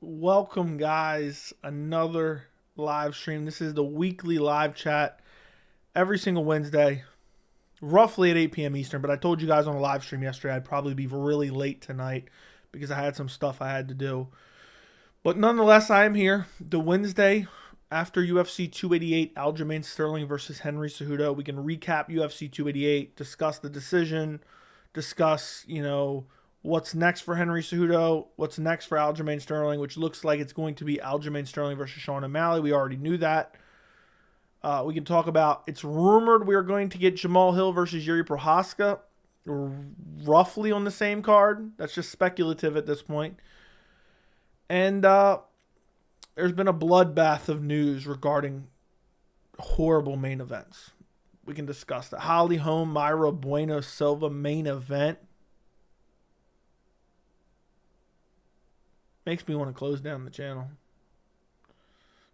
Welcome, guys. Another live stream. This is the weekly live chat every single Wednesday, roughly at 8 p.m. Eastern. But I told you guys on a live stream yesterday I'd probably be really late tonight because I had some stuff I had to do. But nonetheless, I am here. The Wednesday after UFC 288, Aljamain Sterling versus Henry Cejudo. We can recap UFC 288, discuss the decision, discuss, what's next for Henry Cejudo, what's next for Aljamain Sterling, which looks like it's going to be Aljamain Sterling versus Sean O'Malley. We already knew that. We can talk about, it's rumored we are going to get Jamahal Hill versus Jiri Prochazka, roughly on the same card. That's just speculative at this point. And there's been a bloodbath of news regarding horrible main events. We can discuss the Holly Holm, Mayra Bueno Silva main event. Makes me want to close down the channel.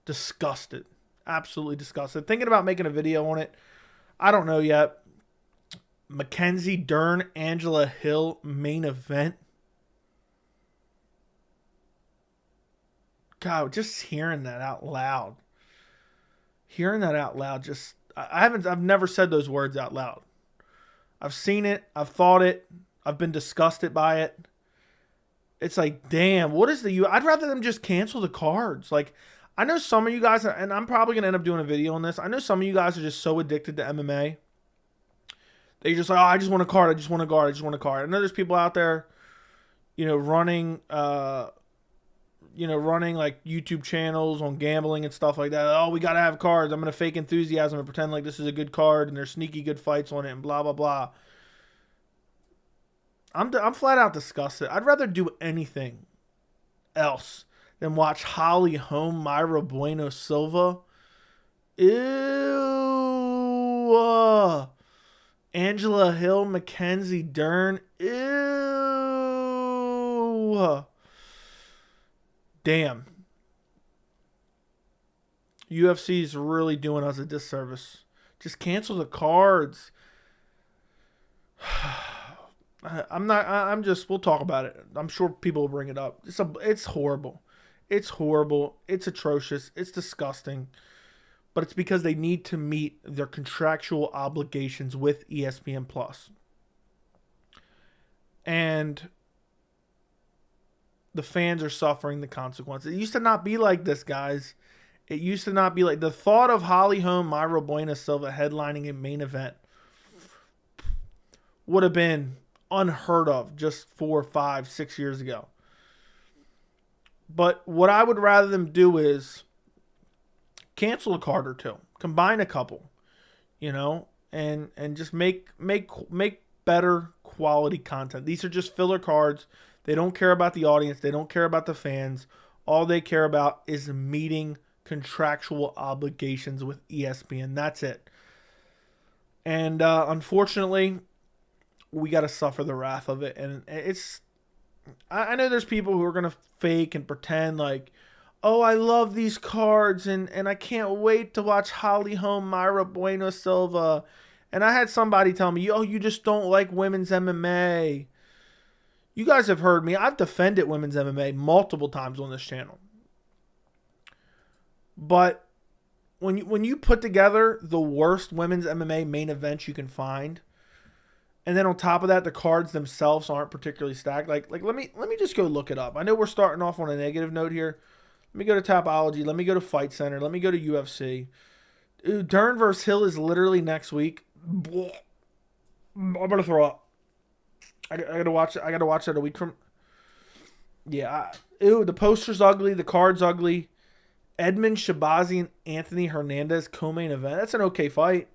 Disgusted. Absolutely disgusted. Thinking about making a video on it. I don't know yet. Mackenzie Dern, Angela Hill main event. God, just hearing that out loud. I've never said those words out loud. I've seen it. I've thought it. I've been disgusted by it. It's like, damn, what is I'd rather them just cancel the cards. Like, I know some of you guys, and I'm probably going to end up doing a video on this. I know some of you guys are just so addicted to MMA. They're just like, oh, I just want a card. I just want a card. I just want a card. I know there's people out there, running like YouTube channels on gambling and stuff like that. Oh, we got to have cards. I'm going to fake enthusiasm and pretend like this is a good card and there's sneaky good fights on it and blah, blah, blah. I'm flat out disgusted. I'd rather do anything else than watch Holly Holm, Mayra Bueno Silva. Ew. Angela Hill, Mackenzie Dern. Ew. Damn. UFC is really doing us a disservice. Just cancel the cards. We'll talk about it. I'm sure people will bring it up. It's horrible. It's horrible. It's atrocious. It's disgusting. But it's because they need to meet their contractual obligations with ESPN Plus. And the fans are suffering the consequences. It used to not be like this, guys. It used to not be like the thought of Holly Holm, Mayra Bueno Silva headlining a main event would have been unheard of just 4, 5, 6 years ago. But what I would rather them do is cancel a card or two, combine a couple, and just make better quality content. These are just filler cards. They don't care about the audience. They don't care about the fans. All they care about is meeting contractual obligations with ESPN. That's it. And unfortunately, we got to suffer the wrath of it. And I know there's people who are going to fake and pretend like, oh, I love these cards and I can't wait to watch Holly Holm, Mayra Bueno Silva. And I had somebody tell me, oh, you just don't like women's MMA. You guys have heard me. I've defended women's MMA multiple times on this channel. But when you put together the worst women's MMA main events you can find, and then on top of that, the cards themselves aren't particularly stacked. Like let me just go look it up. I know we're starting off on a negative note here. Let me go to Tapology. Let me go to Fight Center. Let me go to UFC. Dude, Dern versus Hill is literally next week. I'm gonna throw up. I gotta watch it. I gotta watch that a week from. Yeah. The poster's ugly. The card's ugly. Edmund Shabazi and Anthony Hernandez co-main event. That's an okay fight.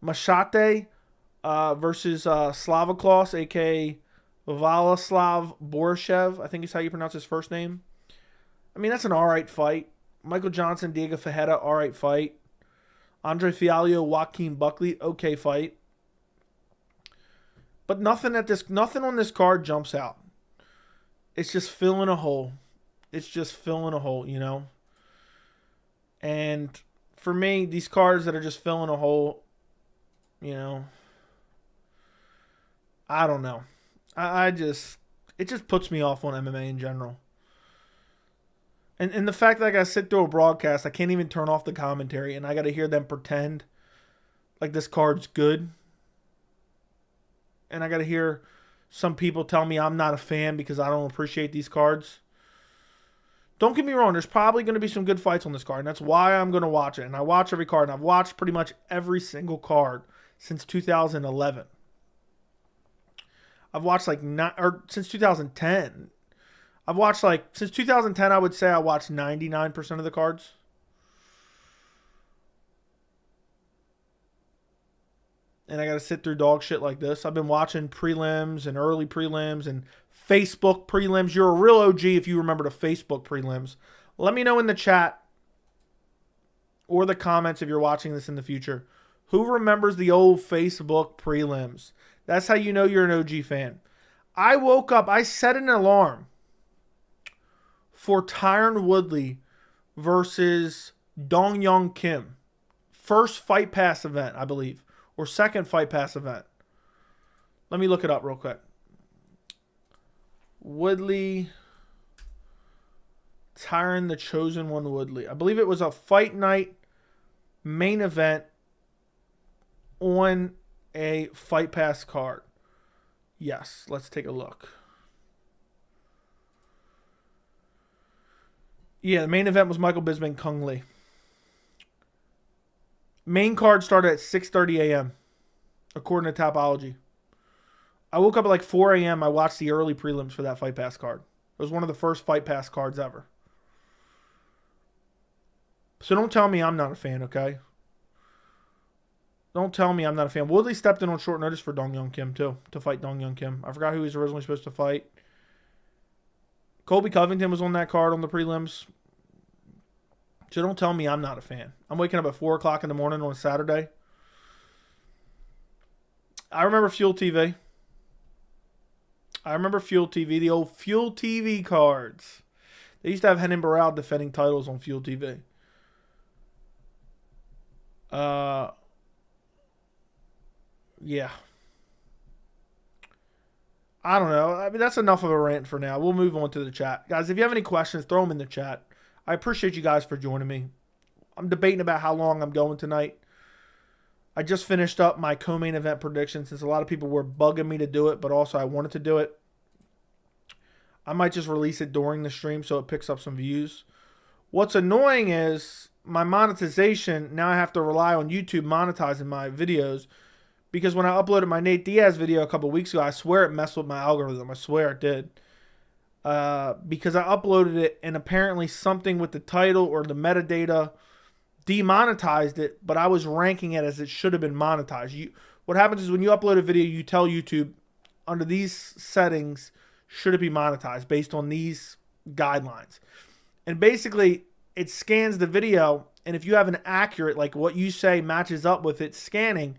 Machate versus Slavoklos, a.k.a. Vladislav Borishev. I think is how you pronounce his first name. I mean, that's an all right fight. Michael Johnson, Diego Fajeda, all right fight. Andre Fialho, Joaquin Buckley, okay fight. But nothing on this card jumps out. It's just filling a hole. And for me, these cards that are just filling a hole, I don't know. It just puts me off on MMA in general. And the fact that I got to sit through a broadcast, I can't even turn off the commentary, and I got to hear them pretend like this card's good. And I got to hear some people tell me I'm not a fan because I don't appreciate these cards. Don't get me wrong, there's probably going to be some good fights on this card, and that's why I'm going to watch it. And I watch every card, and I've watched pretty much every single card since 2011. I've watched since 2010. I've watched since 2010, I would say I watched 99% of the cards. And I got to sit through dog shit like this. I've been watching prelims and early prelims and Facebook prelims. You're a real OG if you remember the Facebook prelims. Let me know in the chat or the comments if you're watching this in the future. Who remembers the old Facebook prelims? That's how you know you're an OG fan. I woke up, I set an alarm for Tyron Woodley versus Dong Young Kim. First Fight Pass event, I believe. Or second Fight Pass event. Let me look it up real quick. Woodley. Tyron the Chosen One Woodley. I believe it was a fight night main event on a Fight Pass card. Yes, let's take a look. Yeah, the main event was Michael Bisping, Kung Lee. Main card started at 6:30 a.m. according to Tapology. I woke up at 4 a.m. I watched the early prelims for that Fight Pass card. It was one of the first Fight Pass cards ever. So don't tell me I'm not a fan, okay? Don't tell me I'm not a fan. Woodley stepped in on short notice for Dong Young Kim, too, to fight Dong Young Kim. I forgot who he was originally supposed to fight. Colby Covington was on that card on the prelims. So don't tell me I'm not a fan. I'm waking up at 4 o'clock in the morning on a Saturday. I remember Fuel TV. The old Fuel TV cards. They used to have Renan Barão defending titles on Fuel TV. Yeah. I don't know. I mean, that's enough of a rant for now. We'll move on to the chat. Guys, if you have any questions, throw them in the chat. I appreciate you guys for joining me. I'm debating about how long I'm going tonight. I just finished up my co-main event prediction since a lot of people were bugging me to do it, but also I wanted to do it. I might just release it during the stream so it picks up some views. What's annoying is my monetization, now I have to rely on YouTube monetizing my videos because when I uploaded my Nate Diaz video a couple weeks ago, I swear it messed with my algorithm. I swear it did. Because I uploaded it and apparently something with the title or the metadata demonetized it, but I was ranking it as it should have been monetized. What happens is when you upload a video, you tell YouTube under these settings, should it be monetized based on these guidelines. And basically it scans the video, and if you have an accurate, like what you say matches up with it scanning,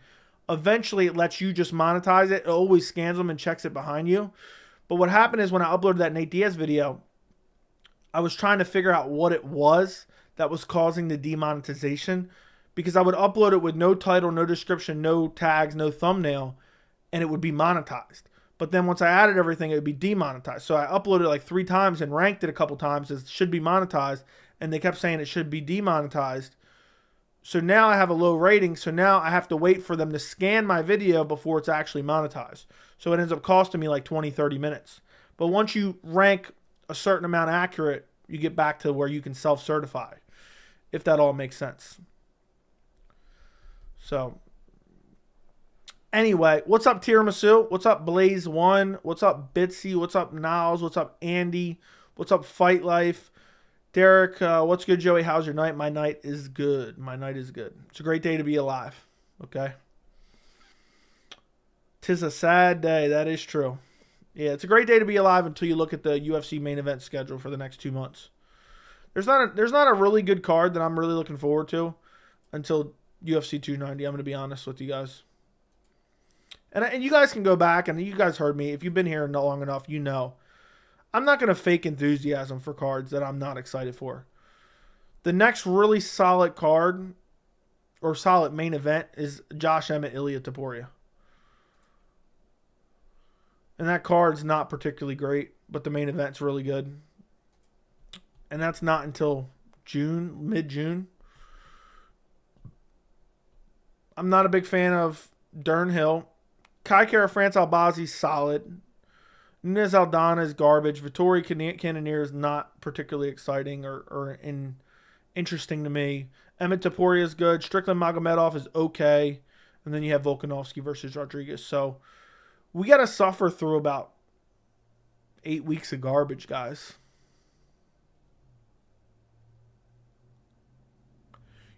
eventually it lets you just monetize it. It always scans them and checks it behind you. But what happened is when I uploaded that Nate Diaz video, I was trying to figure out what it was that was causing the demonetization, because I would upload it with no title, no description, no tags, no thumbnail, and it would be monetized. But then once I added everything, it would be demonetized. So I uploaded it 3 times and ranked it a couple times as should be monetized, and they kept saying it should be demonetized. So now I have a low rating, so now I have to wait for them to scan my video before it's actually monetized. So it ends up costing me 20, 30 minutes. But once you rank a certain amount accurate, you get back to where you can self-certify, if that all makes sense. So, anyway, what's up, Tiramisu? What's up, Blaze1? What's up, Bitsy? What's up, Niles? What's up, Andy? What's up, Fight Life? Derek, what's good, Joey? How's your night? My night is good. My night is good. It's a great day to be alive. Okay? 'Tis a sad day. That is true. Yeah, it's a great day to be alive until you look at the UFC main event schedule for the next 2 months. There's not a really good card that I'm really looking forward to until UFC 290. I'm going to be honest with you guys. And you guys can go back, and you guys heard me. If you've been here long enough, you know. I'm not going to fake enthusiasm for cards that I'm not excited for. The next really solid card or solid main event is Josh Emmett, Ilia Topuria. And that card's not particularly great, but the main event's really good. And that's not until June, mid-June. I'm not a big fan of Dern Hill. Kai Kara France Albazi's solid. Nunes Aldana is garbage. Vittori Cannonier is not particularly exciting or interesting to me. Emmett Topuria is good. Strickland Magomedov is okay. And then you have Volkanovski versus Rodriguez. So we got to suffer through about 8 weeks of garbage, guys.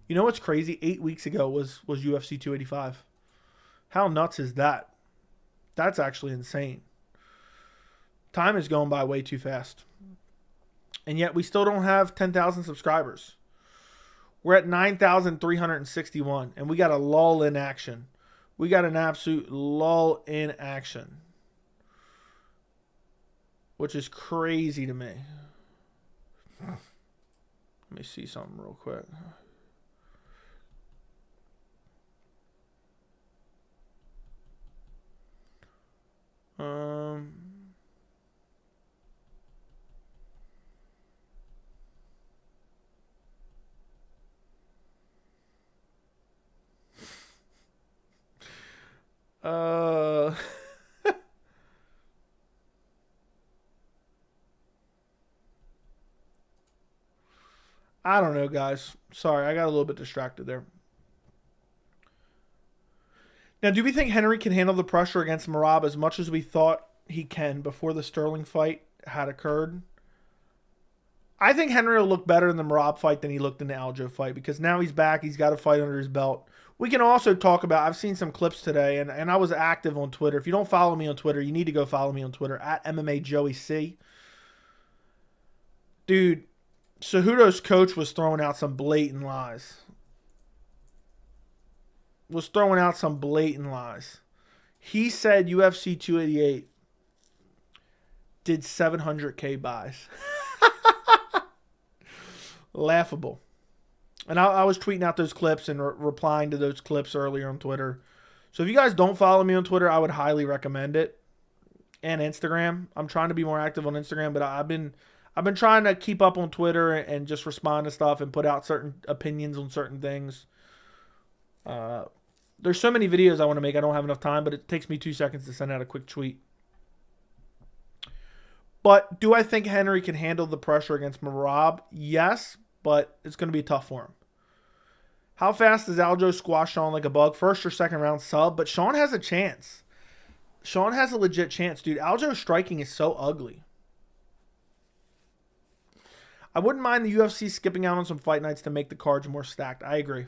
You know what's crazy? 8 weeks ago was UFC 285. How nuts is that? That's actually insane. Time is going by way too fast. And yet we still don't have 10,000 subscribers. We're at 9,361. And we got a lull in action. We got an absolute lull in action. Which is crazy to me. Let me see something real quick. I don't know, guys. Sorry, I got a little bit distracted there. Now, do we think Henry can handle the pressure against Merab as much as we thought he can before the Sterling fight had occurred? I think Henry will look better in the Merab fight than he looked in the Aljo fight because now he's back. He's got a fight under his belt. We can also talk about, I've seen some clips today, and I was active on Twitter. If you don't follow me on Twitter, you need to go follow me on Twitter, at MMA Joey C. Dude, Cejudo's coach was throwing out some blatant lies. He said UFC 288 did 700K buys. Laughable. And I was tweeting out those clips and replying to those clips earlier on Twitter. So if you guys don't follow me on Twitter, I would highly recommend it. And Instagram. I'm trying to be more active on Instagram, but I've been trying to keep up on Twitter and just respond to stuff and put out certain opinions on certain things. There's so many videos I want to make. I don't have enough time, but it takes me 2 seconds to send out a quick tweet. But do I think Henry can handle the pressure against Merab? Yes, but it's going to be tough for him. How fast does Aljo squash Sean like a bug? First or second round sub, but Sean has a chance. Sean has a legit chance, dude. Aljo's striking is so ugly. I wouldn't mind the UFC skipping out on some fight nights to make the cards more stacked. I agree.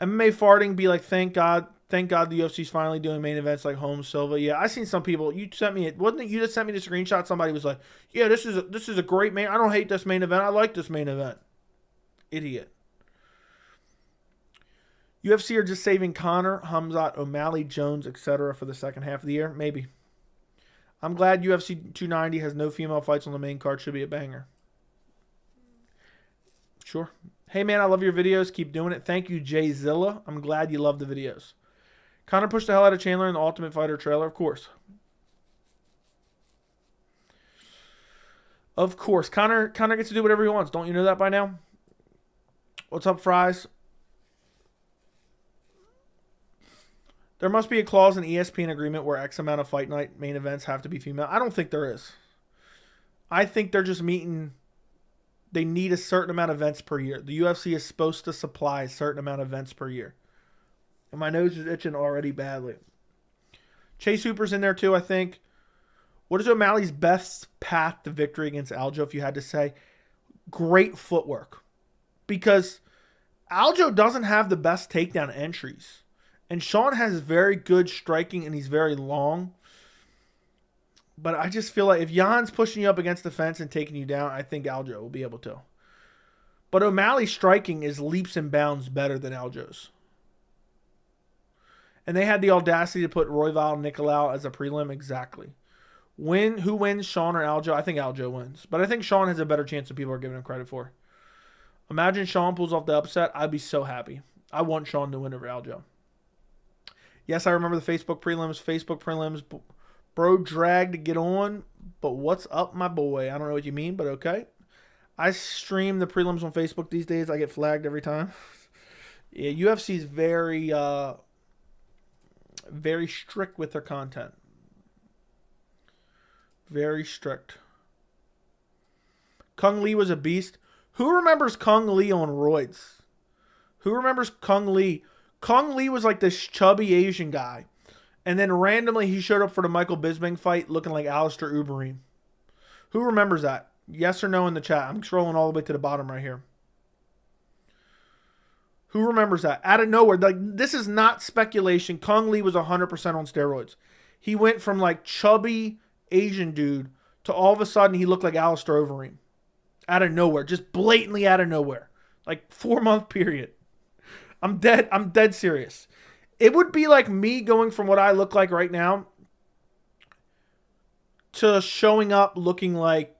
MMA farting be like, thank God the UFC's finally doing main events like Holmes, Silva. Yeah, I seen some people. You sent me it. Wasn't it you that sent me the screenshot? Somebody was like, yeah, this is a great main. I don't hate this main event. I like this main event. Idiot. UFC are just saving Conor, Hamzat, O'Malley, Jones, etc. for the second half of the year. Maybe. I'm glad UFC 290 has no female fights on the main card. Should be a banger. Sure. Hey, man, I love your videos. Keep doing it. Thank you, Jay Zilla. I'm glad you love the videos. Conor pushed the hell out of Chandler in the Ultimate Fighter trailer. Of course. Of course. Conor gets to do whatever he wants. Don't you know that by now? What's up, Fries? There must be a clause in ESPN agreement where X amount of fight night main events have to be female. I don't think there is. I think they're just meeting. They need a certain amount of events per year. The UFC is supposed to supply a certain amount of events per year. And my nose is itching already badly. Chase Hooper's in there too, I think. What is O'Malley's best path to victory against Aljo, if you had to say? Great footwork. Because Aljo doesn't have the best takedown entries. And Sean has very good striking and he's very long. But I just feel like if Jan's pushing you up against the fence and taking you down, I think Aljo will be able to. But O'Malley's striking is leaps and bounds better than Aljo's. And they had the audacity to put Royval and Nicolau as a prelim. Exactly. Who wins, Sean or Aljo? I think Aljo wins. But I think Sean has a better chance than people are giving him credit for. Imagine Sean pulls off the upset. I'd be so happy. I want Sean to win over Aljo. Yes, I remember the Facebook prelims. Bro dragged to get on, but what's up, my boy? I don't know what you mean, but okay. I stream the prelims on Facebook these days. I get flagged every time. Yeah, UFC is very strict with their content. Very strict. Kung Lee was a beast. Who remembers Kung Lee on roids? Who remembers Kung Lee? Kung Lee was like this chubby Asian guy. And then randomly he showed up for the Michael Bisping fight looking like Alistair Overeem. Who remembers that? Yes or no in the chat. I'm scrolling all the way to the bottom right here. Who remembers that? Out of nowhere. Like, this is not speculation. Kung Lee was 100% on steroids. He went from like chubby Asian dude to all of a sudden he looked like Alistair Overeem. Out of nowhere. Just blatantly out of nowhere. Like 4-month period. I'm dead serious. It would be like me going from what I look like right now to showing up looking like,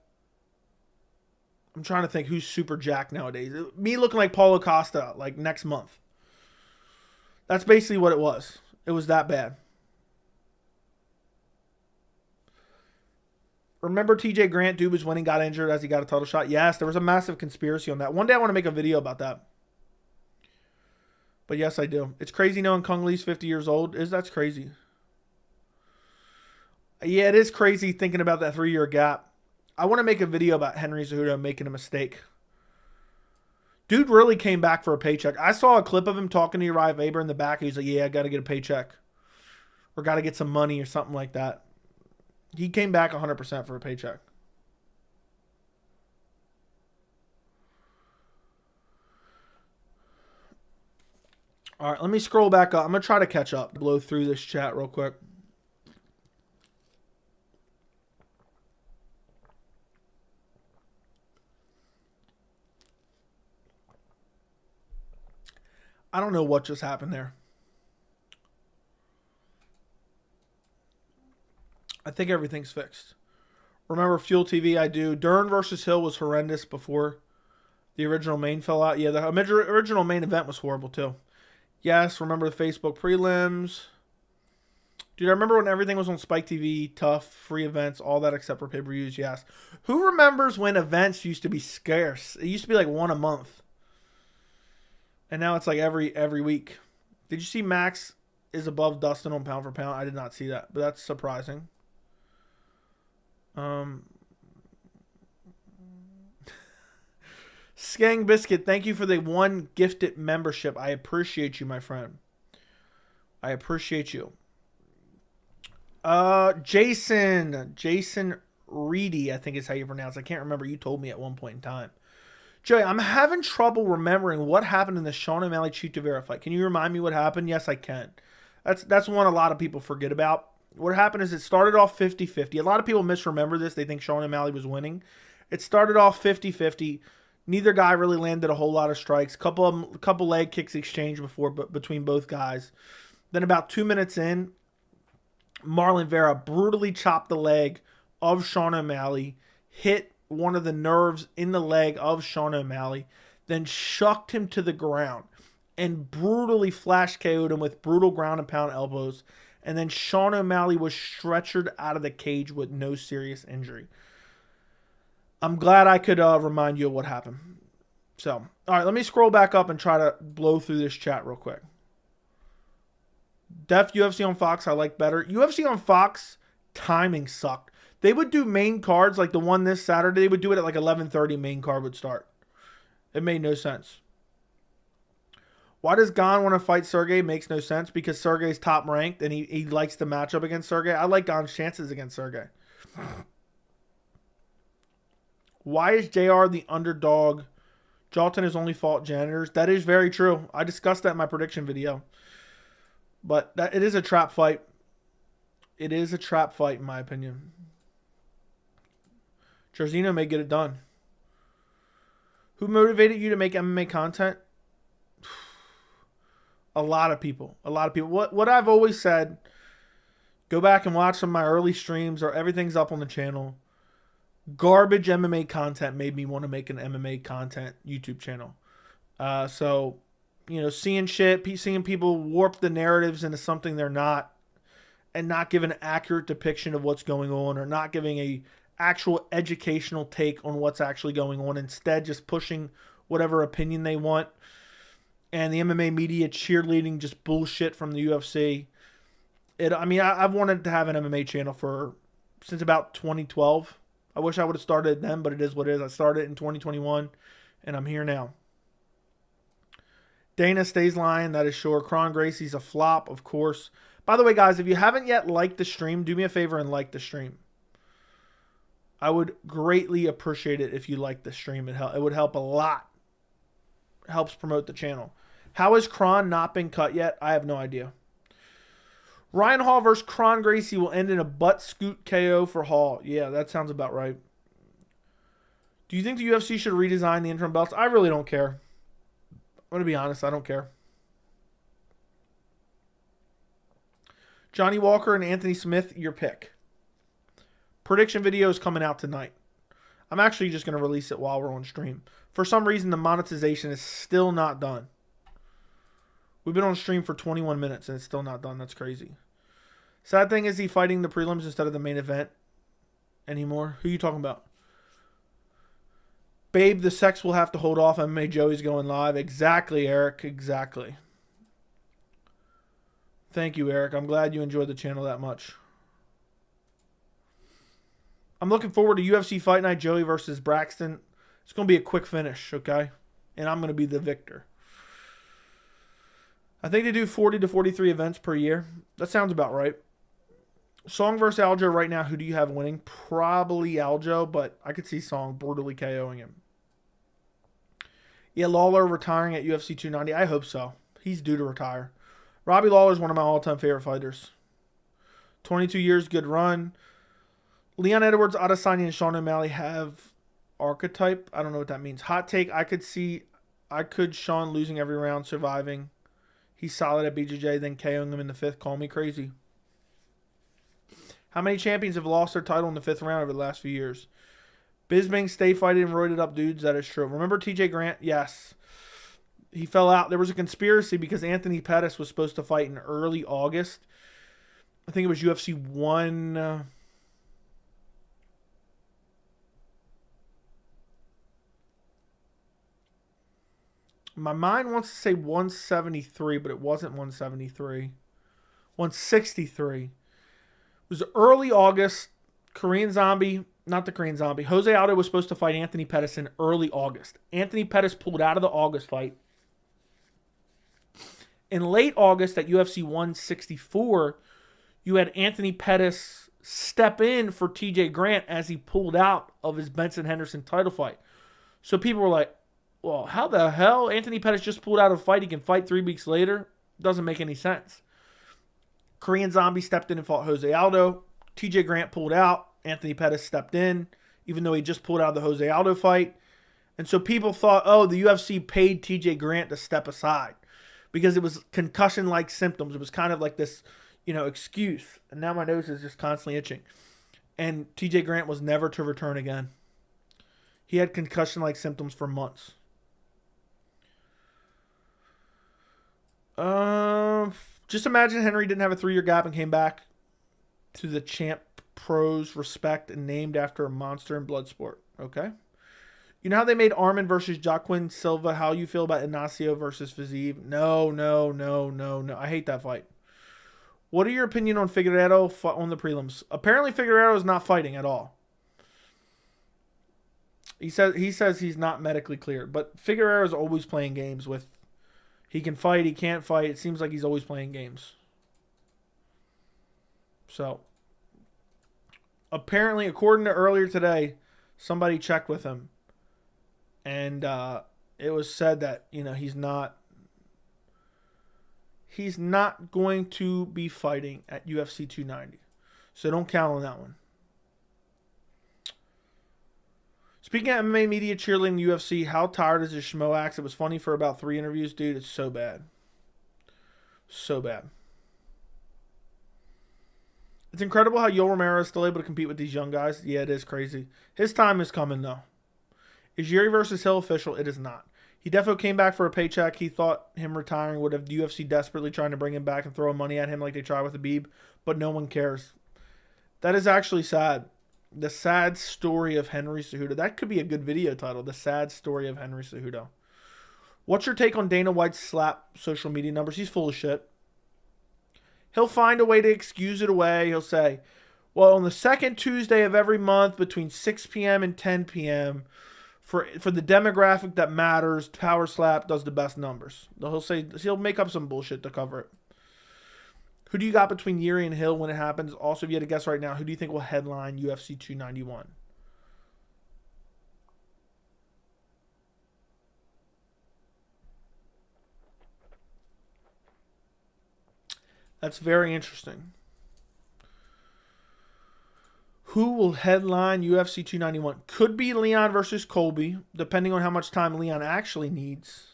I'm trying to think who's super jacked nowadays. Me looking like Paulo Costa like next month. That's basically what it was. It was that bad. Remember TJ Grant, dude was winning, got injured as he got a title shot? Yes, there was a massive conspiracy on that. One day I want to make a video about that. But yes, I do. It's crazy knowing Kung Lee's 50 years old. That's crazy. Yeah, it is crazy thinking about that 3-year gap. I want to make a video about Henry Cejudo making a mistake. Dude really came back for a paycheck. I saw a clip of him talking to Uriah Faber in the back. He was like, yeah, I got to get a paycheck. Or got to get some money or something like that. He came back 100% for a paycheck. All right, let me scroll back up. I'm going to try to catch up, blow through this chat real quick. I don't know what just happened there. I think everything's fixed. Remember Fuel TV? I do. Dern versus Hill was horrendous before the original main fell out. Yeah, the original main event was horrible too. Yes, remember the Facebook prelims. Dude, I remember when everything was on Spike TV, tough, free events, all that except for pay-per-views, yes. Who remembers when events used to be scarce? It used to be like one a month. And now it's like every week. Did you see Max is above Dustin on pound for pound? I did not see that, but that's surprising. Skang Biscuit, thank you for the 1 gifted membership. I appreciate you, my friend. I appreciate you. Jason Reedy, I think is how you pronounce it. I can't remember. You told me at one point in time. Joey, I'm having trouble remembering what happened in the Sean O'Malley Chito Vera fight. Can you remind me what happened? Yes, I can. That's one a lot of people forget about. What happened is it started off 50-50. A lot of people misremember this. They think Sean O'Malley was winning. It started off 50-50. Neither guy really landed a whole lot of strikes. Couple leg kicks exchanged between both guys. Then about 2 minutes in, Marlon Vera brutally chopped the leg of Sean O'Malley, hit one of the nerves in the leg of Sean O'Malley, then shucked him to the ground and brutally flash KO'd him with brutal ground and pound elbows. And then Sean O'Malley was stretchered out of the cage with no serious injury. I'm glad I could remind you of what happened. So, all right, let me scroll back up and try to blow through this chat real quick. Def UFC on Fox, I like better. UFC on Fox, timing sucked. They would do main cards like the one this Saturday. They would do it at like 11:30 main card would start. It made no sense. Why does Gon want to fight Sergey? Makes no sense because Sergey's top ranked and he likes to match up against Sergey. I like Gon's chances against Sergey. Why is JR the underdog? Jalton has only fought janitors. That is very true. I discussed that in my prediction video. But it is a trap fight. It is a trap fight in my opinion. Jairzinho may get it done. Who motivated you to make MMA content? A lot of people. A lot of people. What I've always said, go back and watch some of my early streams or everything's up on the channel. Garbage MMA content made me want to make an MMA content YouTube channel. So, you know, seeing people warp the narratives into something they're not and not give an accurate depiction of what's going on, or not giving a actual educational take on what's actually going on. Instead, just pushing whatever opinion they want. And the MMA media cheerleading just bullshit from the UFC. I've wanted to have an MMA channel since about 2012. I wish I would have started then, but it is what it is. I started in 2021, and I'm here now. Dana stays lying, that is sure. Kron Gracie's a flop, of course. By the way, guys, if you haven't yet liked the stream, do me a favor and like the stream. I would greatly appreciate it if you liked the stream. It would help a lot. It helps promote the channel. How has Kron not been cut yet? I have no idea. Ryan Hall versus Kron Gracie will end in a butt scoot KO for Hall. Yeah, that sounds about right. Do you think the UFC should redesign the interim belts? I really don't care. I'm going to be honest, I don't care. Johnny Walker and Anthony Smith, your pick. Prediction video is coming out tonight. I'm actually just going to release it while we're on stream. For some reason, the monetization is still not done. We've been on stream for 21 minutes and it's still not done. That's crazy. Sad thing is he fighting the prelims instead of the main event anymore. Who are you talking about? Babe, the sex will have to hold off. MMA Joey's going live. Exactly, Eric. Exactly. Thank you, Eric. I'm glad you enjoyed the channel that much. I'm looking forward to UFC Fight Night, Joey versus Braxton. It's going to be a quick finish, okay? And I'm going to be the victor. I think they do 40 to 43 events per year. That sounds about right. Song versus Aljo right now, who do you have winning? Probably Aljo, but I could see Song brutally KOing him. Yeah, Lawler retiring at UFC 290. I hope so. He's due to retire. Robbie Lawler is one of my all-time favorite fighters. 22 years, good run. Leon Edwards, Adesanya, and Sean O'Malley have archetype. I don't know what that means. Hot take, I could Sean losing every round, surviving. He's solid at BJJ, then KOing him in the 5th. Call me crazy. How many champions have lost their title in the 5th round over the last few years? Bisbing, stay fighting, roided up dudes. That is true. Remember TJ Grant? Yes. He fell out. There was a conspiracy because Anthony Pettis was supposed to fight in early August. I think it was UFC 1... My mind wants to say 173, but it wasn't 173. 163. It was early August. Korean Zombie, not the Korean Zombie. Jose Aldo was supposed to fight Anthony Pettis in early August. Anthony Pettis pulled out of the August fight. In late August at UFC 164, you had Anthony Pettis step in for TJ Grant as he pulled out of his Benson Henderson title fight. So people were like, well, how the hell? Anthony Pettis just pulled out of a fight. He can fight 3 weeks later. Doesn't make any sense. Korean Zombie stepped in and fought Jose Aldo. TJ Grant pulled out. Anthony Pettis stepped in, even though he just pulled out of the Jose Aldo fight. And so people thought, oh, the UFC paid TJ Grant to step aside because it was concussion-like symptoms. It was kind of like this, excuse. And now my nose is just constantly itching. And TJ Grant was never to return again. He had concussion-like symptoms for months. Just imagine Henry didn't have a 3-year gap and came back to the champ pros respect and named after a monster in Bloodsport. Okay. You know how they made Armin versus Joaquin Silva? How you feel about Ignacio versus Fiziev? No. I hate that fight. What are your opinion on Figueiredo on the prelims? Apparently Figueiredo is not fighting at all. He says he's not medically cleared, but Figueiredo is always playing games with. He can fight, he can't fight. It seems like he's always playing games. So, apparently, according to earlier today, somebody checked with him. And it was said that, he's not going to be fighting at UFC 290. So don't count on that one. Speaking of MMA media cheerleading UFC, how tired is this Schmo acts? It was funny for about 3 interviews. Dude, it's so bad. So bad. It's incredible how Yoel Romero is still able to compete with these young guys. Yeah, it is crazy. His time is coming, though. Is Jiri versus Hill official? It is not. He definitely came back for a paycheck. He thought him retiring would have the UFC desperately trying to bring him back and throw money at him like they tried with Khabib, but no one cares. That is actually sad. The sad story of Henry Cejudo. That could be a good video title. The sad story of Henry Cejudo. What's your take on Dana White's slap social media numbers? He's full of shit. He'll find a way to excuse it away. He'll say, well, on the second Tuesday of every month between 6 p.m. and 10 p.m., for the demographic that matters, Power Slap does the best numbers. He'll make up some bullshit to cover it. Who do you got between Jiri and Hill when it happens? Also, if you had to guess right now, who do you think will headline UFC 291? That's very interesting. Who will headline UFC 291? Could be Leon versus Colby, depending on how much time Leon actually needs.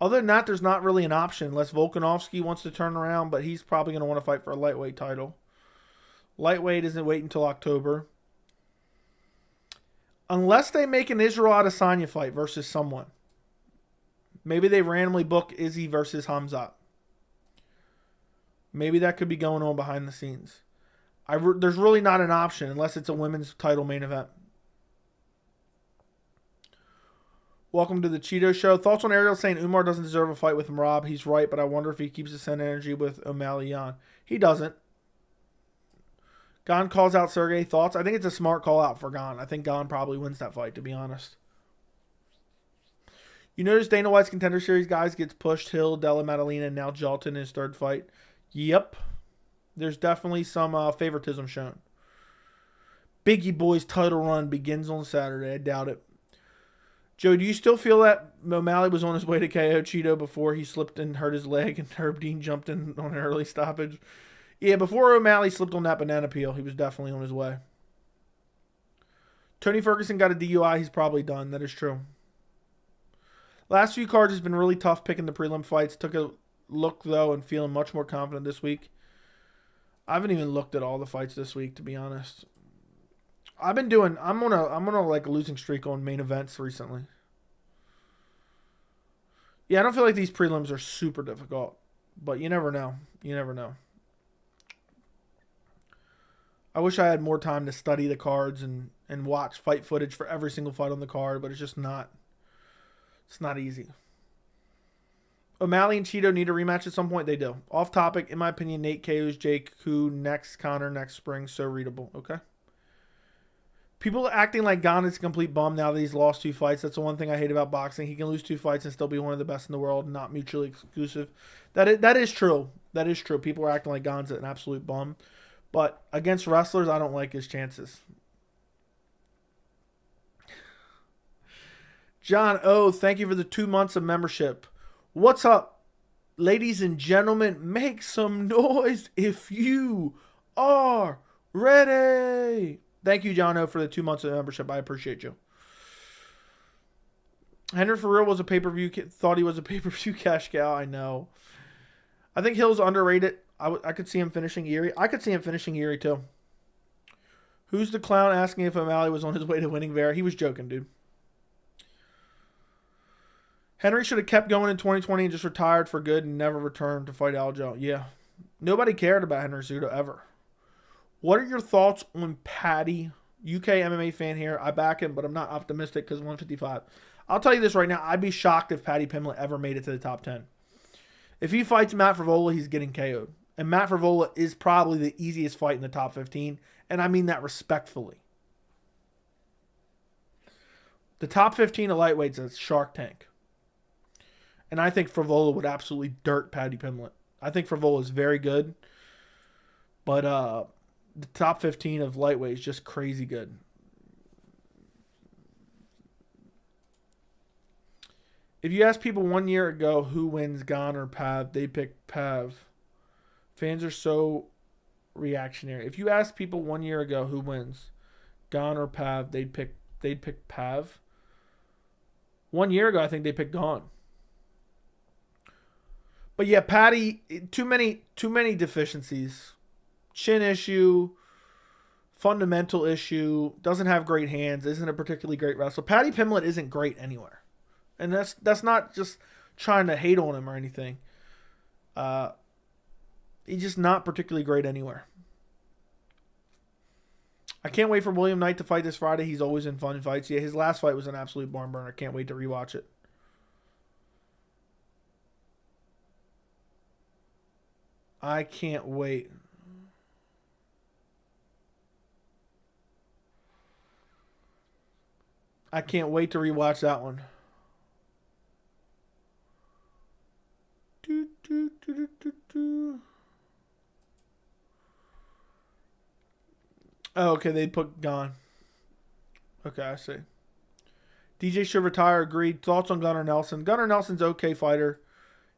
Other than that, there's not really an option unless Volkanovski wants to turn around, but he's probably going to want to fight for a lightweight title. Lightweight isn't waiting until October. Unless they make an Israel Adesanya fight versus someone. Maybe they randomly book Izzy versus Hamzat. Maybe that could be going on behind the scenes. There's really not an option unless it's a women's title main event. Welcome to the Cheeto Show. Thoughts on Ariel saying Umar doesn't deserve a fight with Merab? He's right, but I wonder if he keeps the same energy with O'Malley Jan. He doesn't. Gon calls out Sergey. Thoughts? I think it's a smart call out for Gon. I think Gon probably wins that fight, to be honest. You notice Dana White's Contender Series guys gets pushed. Hill, Della Maddalena, and now Jalton in his third fight. Yep. There's definitely some favoritism shown. Biggie Boy's title run begins on Saturday. I doubt it. Joe, do you still feel that O'Malley was on his way to KO Cheeto before he slipped and hurt his leg and Herb Dean jumped in on an early stoppage? Yeah, before O'Malley slipped on that banana peel, he was definitely on his way. Tony Ferguson got a DUI. He's probably done. That is true. Last few cards has been really tough picking the prelim fights. Took a look, though, and feeling much more confident this week. I haven't even looked at all the fights this week, to be honest. I'm on a like losing streak on main events recently. Yeah, I don't feel like these prelims are super difficult, but you never know. You never know. I wish I had more time to study the cards and watch fight footage for every single fight on the card, but it's just not. It's not easy. O'Malley and Cheeto need a rematch at some point. They do. Off topic, in my opinion, Nate KO's Jake Koo next Connor next spring. So readable. Okay. People acting like Gon is a complete bum now that he's lost 2 fights. That's the one thing I hate about boxing. He can lose 2 fights and still be one of the best in the world, not mutually exclusive. That is true. That is true. People are acting like Gon's an absolute bum. But against wrestlers, I don't like his chances. John O, thank you for the 2 months of membership. What's up, ladies and gentlemen? Make some noise if you are ready. Thank you, John O, for the 2 months of membership. I appreciate you. Henry for real was a pay-per-view. Thought he was a pay-per-view cash cow. I know. I think Hill's underrated. I could see him finishing Erie. I could see him finishing Erie, too. Who's the clown asking if O'Malley was on his way to winning Vera? He was joking, dude. Henry should have kept going in 2020 and just retired for good and never returned to fight Aljo. Yeah. Nobody cared about Henry Cejudo ever. What are your thoughts on Paddy? UK MMA fan here. I back him, but I'm not optimistic because 155. I'll tell you this right now. I'd be shocked if Paddy Pimblett ever made it to the top 10. If he fights Matt Frevola, he's getting KO'd. And Matt Frevola is probably the easiest fight in the top 15. And I mean that respectfully. The top 15 of lightweights is Shark Tank. And I think Frevola would absolutely dirt Paddy Pimblett. I think Frevola is very good. But the top 15 of lightweight is just crazy good. If you ask people 1 year ago who wins Gon or Pav, they pick Pav. Fans are so reactionary. If you ask people 1 year ago who wins Gon or Pav, they'd pick Pav. 1 year ago, I think they picked Gon. But yeah, Paddy, too many deficiencies. Chin issue, fundamental issue, doesn't have great hands, isn't a particularly great wrestler. Paddy Pimblett isn't great anywhere. And that's not just trying to hate on him or anything. He's just not particularly great anywhere. I can't wait for William Knight to fight this Friday. He's always in fun fights. Yeah, his last fight was an absolute barn burner. Can't wait to rewatch it. I can't wait. I can't wait to rewatch that one. Oh, okay, they put gone. Okay, I see. DJ should retire. Agreed. Thoughts on Gunnar Nelson? Gunnar Nelson's okay fighter.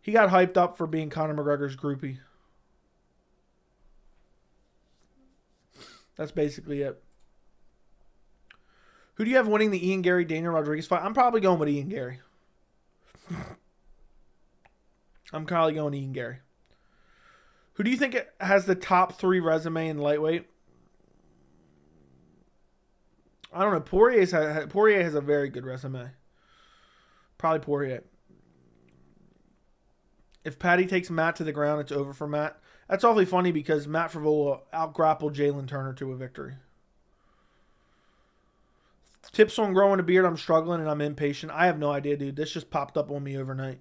He got hyped up for being Conor McGregor's groupie. That's basically it. Who do you have winning the Ian Gary Daniel Rodriguez fight? I'm probably going with Ian Gary. I'm probably going Ian Gary. Who do you think has the top 3 resume in lightweight? I don't know. Poirier has a very good resume. Probably Poirier. If Patty takes Matt to the ground, it's over for Matt. That's awfully funny because Matt Frevola out-grappled Jalen Turner to a victory. Tips on growing a beard. I'm struggling and I'm impatient. I have no idea, dude. This just popped up on me overnight.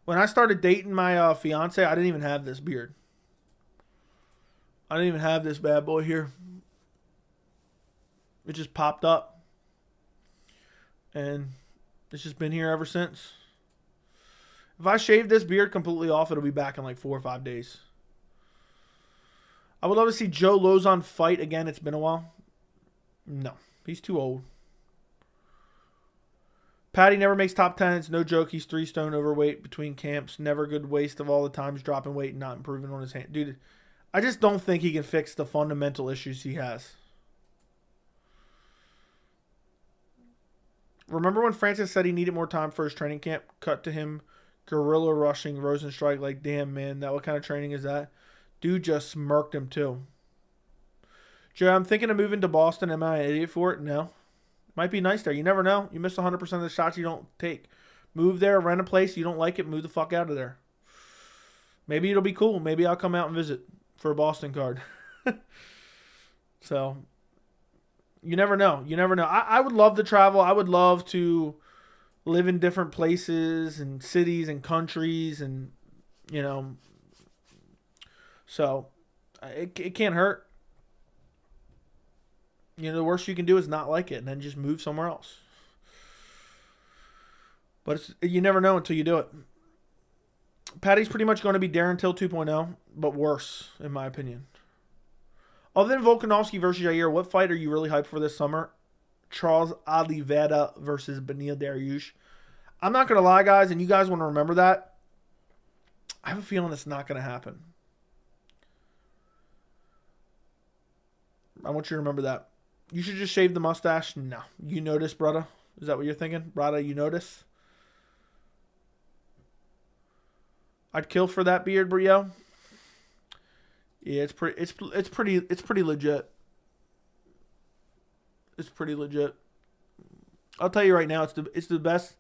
When I started dating my fiance, I didn't even have this beard. I didn't even have this bad boy here. It just popped up. And it's just been here ever since. If I shave this beard completely off, it'll be back in like 4 or 5 days. I would love to see Joe Lozon fight again. It's been a while. No, he's too old. Patty never makes top 10. It's no joke. He's 3 stone overweight between camps. Never good waste of all the times dropping weight and not improving on his hand. Dude, I just don't think he can fix the fundamental issues he has. Remember when Francis said he needed more time for his training camp? Cut to him guerrilla rushing Rosenstrike. Like, damn, man, what kind of training is that? Dude just smirked him, too. Joe, I'm thinking of moving to Boston. Am I an idiot for it? No. Might be nice there. You never know. You miss 100% of the shots you don't take. Move there, rent a place. You don't like it, move the fuck out of there. Maybe it'll be cool. Maybe I'll come out and visit for a Boston card. So, you never know. You never know. I would love to travel. I would love to live in different places and cities and countries and, you know. So, it can't hurt. You know, the worst you can do is not like it and then just move somewhere else. But you never know until you do it. Patty's pretty much going to be Darren Till 2.0, but worse, in my opinion. Other than Volkanovski versus Jair, what fight are you really hyped for this summer? Charles Oliveira versus Beneil Dariush. I'm not going to lie, guys, and you guys want to remember that. I have a feeling it's not going to happen. I want you to remember that. You should just shave the mustache. No. You notice, brother? Is that what you're thinking? Brother, you notice? I'd kill for that beard, bro. Yeah, it's pretty legit. It's pretty legit. I'll tell you right now, it's the best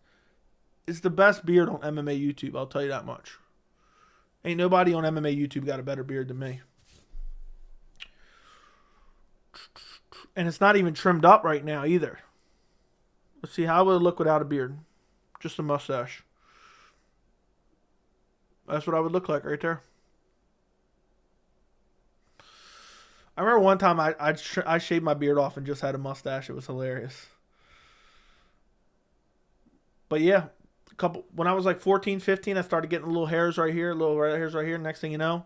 beard on MMA YouTube. I'll tell you that much. Ain't nobody on MMA YouTube got a better beard than me. And it's not even trimmed up right now either. Let's see, how would it look without a beard? Just a mustache. That's what I would look like right there. I remember one time I shaved my beard off and just had a mustache. It was hilarious. But yeah, when I was like 14, 15, I started getting little hairs right here, little red hairs right here. Next thing you know,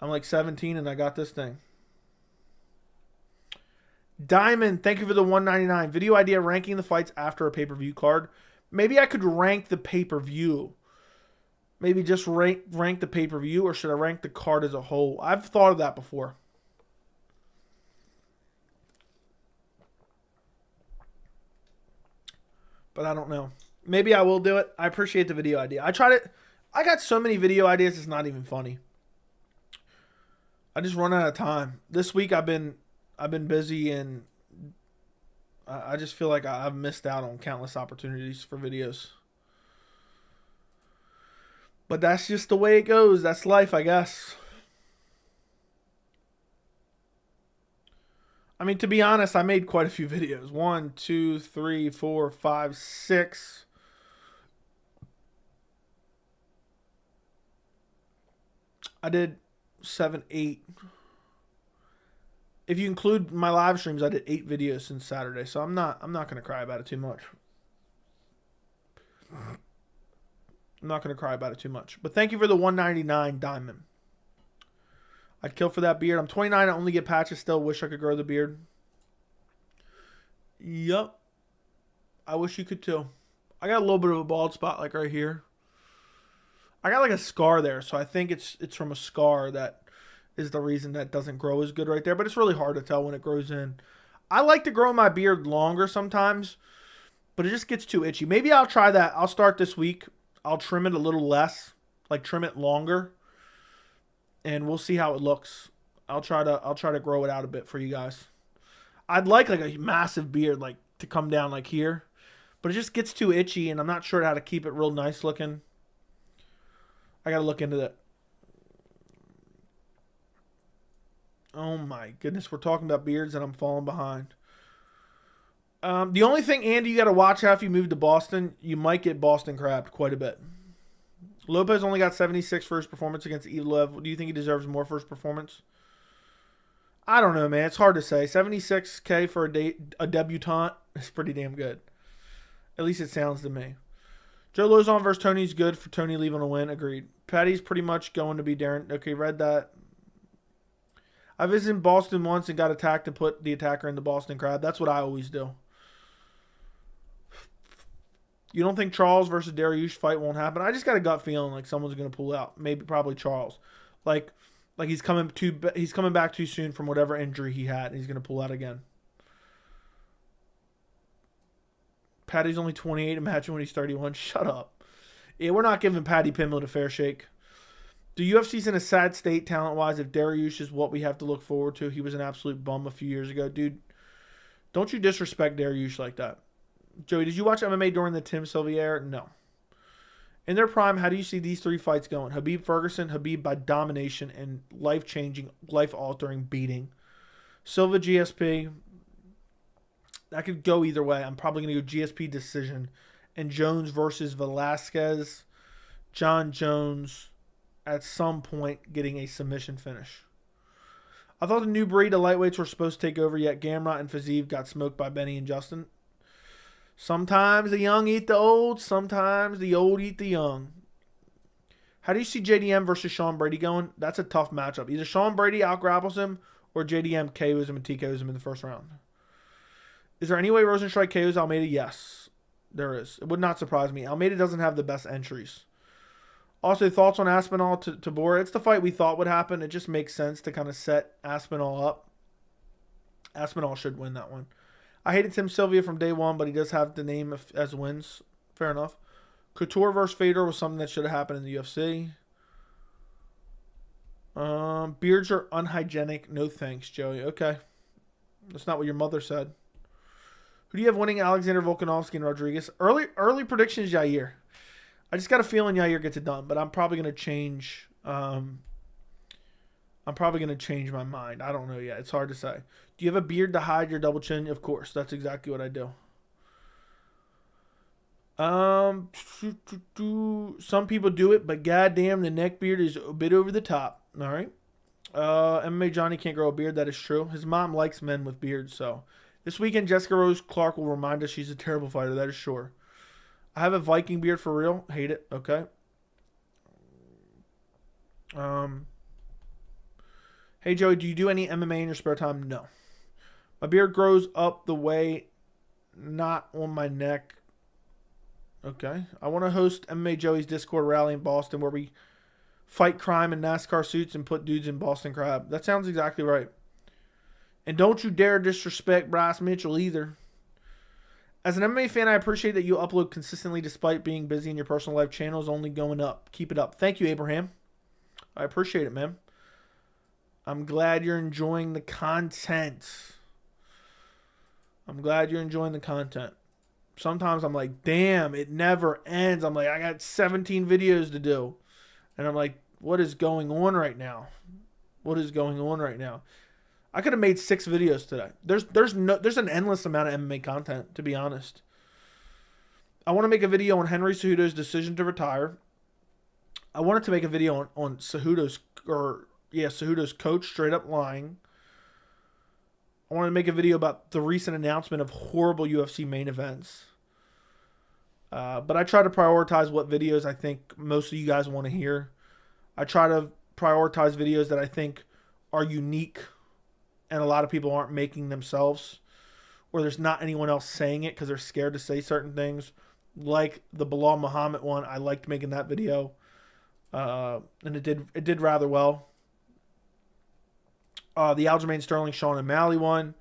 I'm like 17 and I got this thing. Diamond, thank you for the $1.99. Video idea, ranking the fights after a pay-per-view card. Maybe I could rank the pay-per-view. Maybe just rank the pay-per-view, or should I rank the card as a whole? I've thought of that before. But I don't know. Maybe I will do it. I appreciate the video idea. I tried it. I got so many video ideas, it's not even funny. I just run out of time. This week I've been I've been busy, and I just feel like I've missed out on countless opportunities for videos. But that's just the way it goes. That's life, I guess. I mean, to be honest, I made quite a few videos. 1, 2, 3, 4, 5, 6. I did 7, 8. If you include my live streams, I did 8 videos since Saturday. So I'm not gonna cry about it too much. I'm not gonna cry about it too much. But thank you for the 199 diamond. I'd kill for that beard. I'm 29. I only get patches still. Wish I could grow the beard. Yup. I wish you could too. I got a little bit of a bald spot like right here. I got like a scar there, so I think it's from a scar that is the reason that doesn't grow as good right there. But it's really hard to tell when it grows in. I like to grow my beard longer sometimes, but it just gets too itchy. Maybe I'll try that. I'll start this week. I'll trim it a little less, like trim it longer, and we'll see how it looks. I'll try to grow it out a bit for you guys. I'd like a massive beard, like to come down like here, but it just gets too itchy, and I'm not sure how to keep it real nice looking. I gotta look into that. Oh my goodness, we're talking about beards and I'm falling behind. The only thing, Andy, you got to watch out if you move to Boston, you might get Boston crabbed quite a bit. Lopez only got 76 for his performance against Evlev. Do you think he deserves more for his performance? I don't know, man. It's hard to say. 76K for a debutante is pretty damn good. At least it sounds to me. Joe Lozon versus Tony's good for Tony leaving a win. Agreed. Patty's pretty much going to be Darren. Okay, read that. I visited Boston once and got attacked and put the attacker in the Boston Crab. That's what I always do. You don't think Charles versus Dariush fight won't happen? I just got a gut feeling like someone's going to pull out. Probably Charles. Like he's coming back too soon from whatever injury he had, and he's going to pull out again. Patty's only 28. Imagine when he's 31. Shut up. Yeah, we're not giving Patty Pimblett a fair shake. The UFC's in a sad state talent-wise. If Dariush is what we have to look forward to, he was an absolute bum a few years ago. Dude, don't you disrespect Dariush like that. Joey, did you watch MMA during the Tim Sylvia era? No. In their prime, how do you see these 3 fights going? Khabib Ferguson, Khabib by domination and life-changing, life-altering beating. Silva GSP, that could go either way. I'm probably going to go GSP decision. And Jones versus Velasquez. John Jones at some point getting a submission finish. I thought the new breed of lightweights were supposed to take over, yet Gamrot and Fiziev got smoked by Benny and Justin. Sometimes the young eat the old, sometimes the old eat the young. How do you see JDM versus Sean Brady going? That's a tough matchup. Either Sean Brady outgrapples him or JDM KOs him and TKOs him in the first round. Is there any way Rosenstrike KOs Almeida? Yes, there is. It would not surprise me. Almeida doesn't have the best entries. Also, thoughts on Aspinall to Bora? It's the fight we thought would happen. It just makes sense to kind of set Aspinall up. Aspinall should win that one. I hated Tim Sylvia from day one, but he does have the name as wins. Fair enough. Couture versus Fedor was something that should have happened in the UFC. Beards are unhygienic. No thanks, Joey. Okay. That's not what your mother said. Who do you have winning Alexander Volkanovski and Rodriguez? Early predictions, Yair. I just got a feeling Yair gets it done, but I'm probably going to change. I'm probably going to change my mind. I don't know yet. It's hard to say. Do you have a beard to hide your double chin? Of course. That's exactly what I do. Some people do it, but goddamn, the neck beard is a bit over the top. All right. MMA Johnny can't grow a beard. That is true. His mom likes men with beards, so. This weekend, Jessica Rose Clark will remind us she's a terrible fighter. That is sure. I have a Viking beard for real. Hate it. Okay. Hey, Joey, do you do any MMA in your spare time? No. My beard grows up the way, not on my neck. Okay. I want to host MMA Joey's Discord rally in Boston where we fight crime in NASCAR suits and put dudes in Boston Crab. That sounds exactly right. And don't you dare disrespect Bryce Mitchell either. As an MMA fan, I appreciate that you upload consistently despite being busy and your personal life channel is only going up. Keep it up. Thank you, Abraham. I appreciate it, man. I'm glad you're enjoying the content. I'm glad you're enjoying the content. Sometimes I'm like, damn, it never ends. I'm like, I got 17 videos to do. And I'm like, what is going on right now? What is going on right now? I could have made 6 videos today. There's an endless amount of MMA content, to be honest. I want to make a video on Henry Cejudo's decision to retire. I wanted to make a video on Cejudo's coach straight up lying. I wanted to make a video about the recent announcement of horrible UFC main events. But I try to prioritize what videos I think most of you guys want to hear. I try to prioritize videos that I think are unique and a lot of people aren't making themselves, or there's not anyone else saying it because they're scared to say certain things. Like the Belal Muhammad one, I liked making that video, and it did rather well. The Aljamain Sterling Sean O'Malley one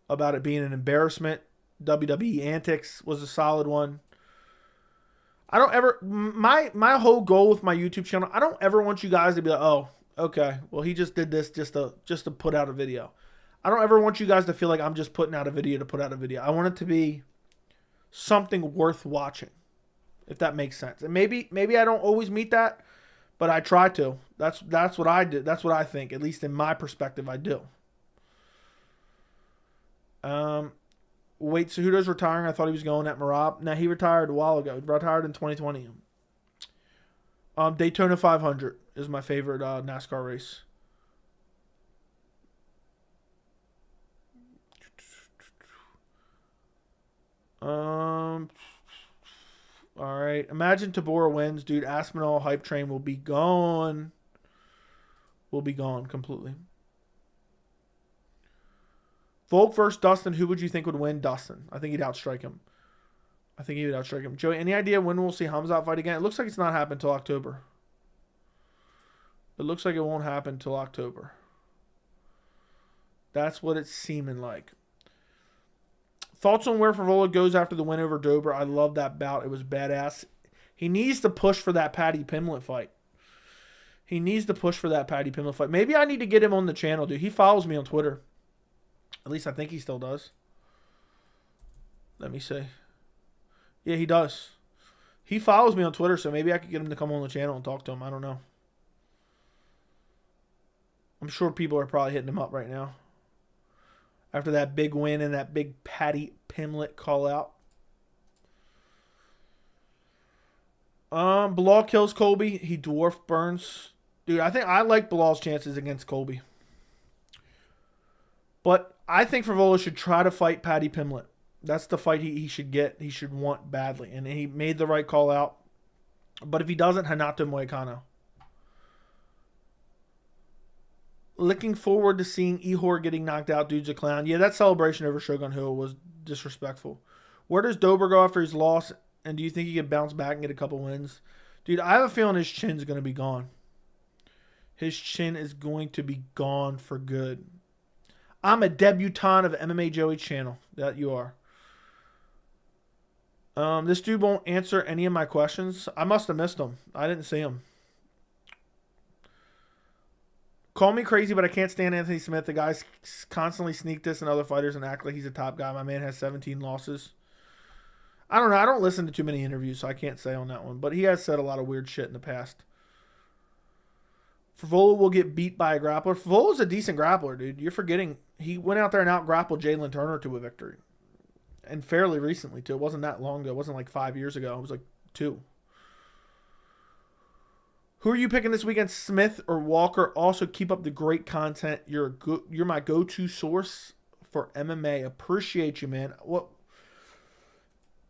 about it being an embarrassment. WWE antics was a solid one. I don't ever my whole goal with my YouTube channel, I don't ever want you guys to be like, oh, okay, well he just did this just to put out a video. I don't ever want you guys to feel like I'm just putting out a video to put out a video. I want it to be something worth watching, if that makes sense. And maybe I don't always meet that, but I try to. That's what I do. That's what I think, at least in my perspective, I do. Wait, Cejudo's retiring. I thought he was going at Marab. Now, he retired a while ago. He retired in 2020. Daytona 500 is my favorite NASCAR race. All right. Imagine Tabora wins, dude. Aspinall hype train will be gone. Will be gone completely. Volk versus Dustin. Who would you think would win? Dustin. I think he'd outstrike him. Joey, any idea when we'll see Hamzat fight again? It looks like it's not happening until October. It looks like it won't happen until October. That's what it's seeming like. Thoughts on where Favola goes after the win over Dober? I love that bout. It was badass. He needs to push for that Paddy Pimblett fight. Maybe I need to get him on the channel, dude. He follows me on Twitter. At least I think he still does. Let me see. Yeah, he does. He follows me on Twitter, so maybe I could get him to come on the channel and talk to him. I don't know. I'm sure people are probably hitting him up right now. After that big win and that big Paddy Pimblett call out. Belal kills Colby. He dwarfed Burns. Dude, I think I like Belal's chances against Colby. But I think Favola should try to fight Paddy Pimblett. That's the fight he should get. He should want badly. And he made the right call out. But if he doesn't, Hanato Moicano. Looking forward to seeing Ihor getting knocked out. Dude's a clown. Yeah, that celebration over Shogun Hill was disrespectful. Where does Dober go after his loss? And do you think he can bounce back and get a couple wins? Dude, I have a feeling his chin's going to be gone. His chin is going to be gone for good. I'm a debutant of MMA Joey's channel. That you are. This dude won't answer any of my questions. I must have missed him. I didn't see him. Call me crazy, but I can't stand Anthony Smith. The guy's constantly sneak diss and other fighters and act like he's a top guy. My man has 17 losses. I don't know. I don't listen to too many interviews, so I can't say on that one. But he has said a lot of weird shit in the past. Favola will get beat by a grappler. Favola's a decent grappler, dude. You're forgetting. He went out there and out-grappled Jalen Turner to a victory. And fairly recently, too. It wasn't that long ago. It wasn't like 5 years ago. It was like 2. Who are you picking this weekend, Smith or Walker? Also, keep up the great content. You're my go-to source for MMA. Appreciate you, man. What?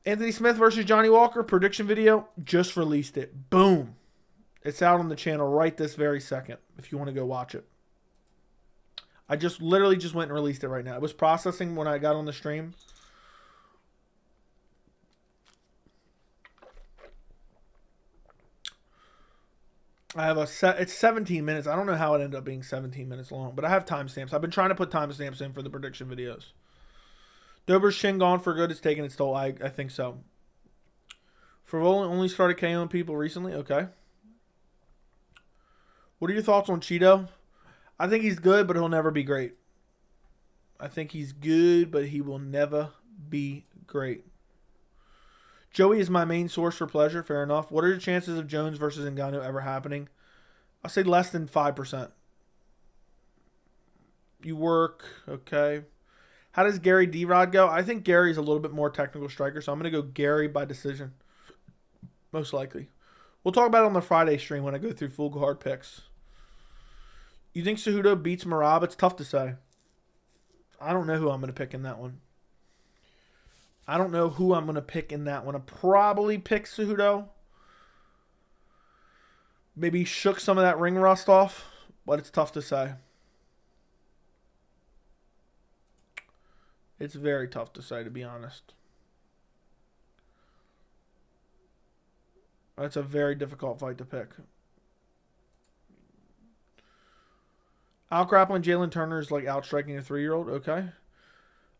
Anthony Smith versus Johnny Walker prediction video. Just released it. Boom. It's out on the channel right this very second if you want to go watch it. I literally just went and released it right now. It was processing when I got on the stream. I have it's 17 minutes. I don't know how it ended up being 17 minutes long, but I have timestamps. I've been trying to put timestamps in for the prediction videos. Dober's chin gone for good. It's taking its toll. I think so. Favola only started KOing people recently. Okay. What are your thoughts on Cheeto? I think he's good, but he'll never be great. I think he's good, but he will never be great. Joey is my main source for pleasure. Fair enough. What are the chances of Jones versus Ngannou ever happening? I'll say less than 5%. You work. Okay. How does Gary D-Rod go? I think Gary's a little bit more technical striker, so I'm going to go Gary by decision. Most likely. We'll talk about it on the Friday stream when I go through full card picks. You think Cejudo beats Merab? It's tough to say. I don't know who I'm going to pick in that one. I'll probably pick Cejudo. Maybe shook some of that ring rust off, but it's tough to say. It's very tough to say, to be honest. It's a very difficult fight to pick. Out grappling Jalen Turner is like outstriking a 3-year-old. Okay.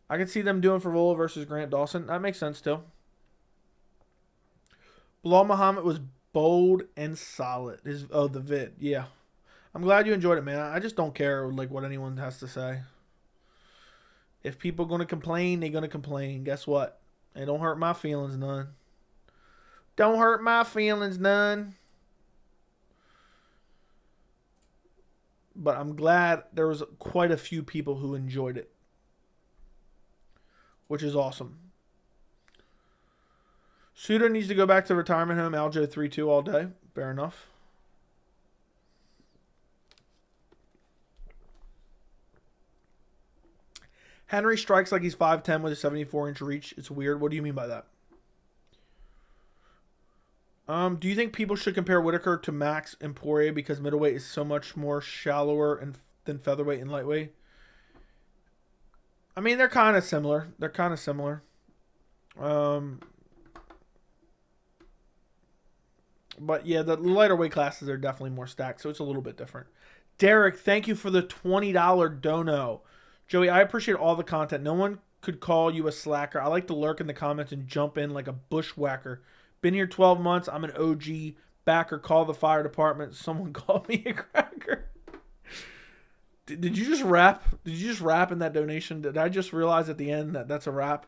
I can see them doing Favola versus Grant Dawson. That makes sense still. Belal Muhammad was bold and solid. The vid. Yeah. I'm glad you enjoyed it, man. I just don't care like what anyone has to say. If people are going to complain, they're going to complain. Guess what? It don't hurt my feelings none. Don't hurt my feelings none. But I'm glad there was quite a few people who enjoyed it, which is awesome. Suda needs to go back to retirement home. Aljo 3-2 all day. Fair enough. Henry strikes like he's 5'10 with a 74-inch reach. It's weird. What do you mean by that? Do you think people should compare Whitaker to Max and Poirier because middleweight is so much more shallower than featherweight and lightweight? I mean, they're kind of similar. But yeah, the lighter weight classes are definitely more stacked, so it's a little bit different. Derek, thank you for the $20 dono. Joey, I appreciate all the content. No one could call you a slacker. I like to lurk in the comments and jump in like a bushwhacker. Been here 12 months. I'm an OG backer. Call the fire department. Someone called me a cracker. Did you just rap? Did you just rap in that donation? Did I just realize at the end that that's a rap?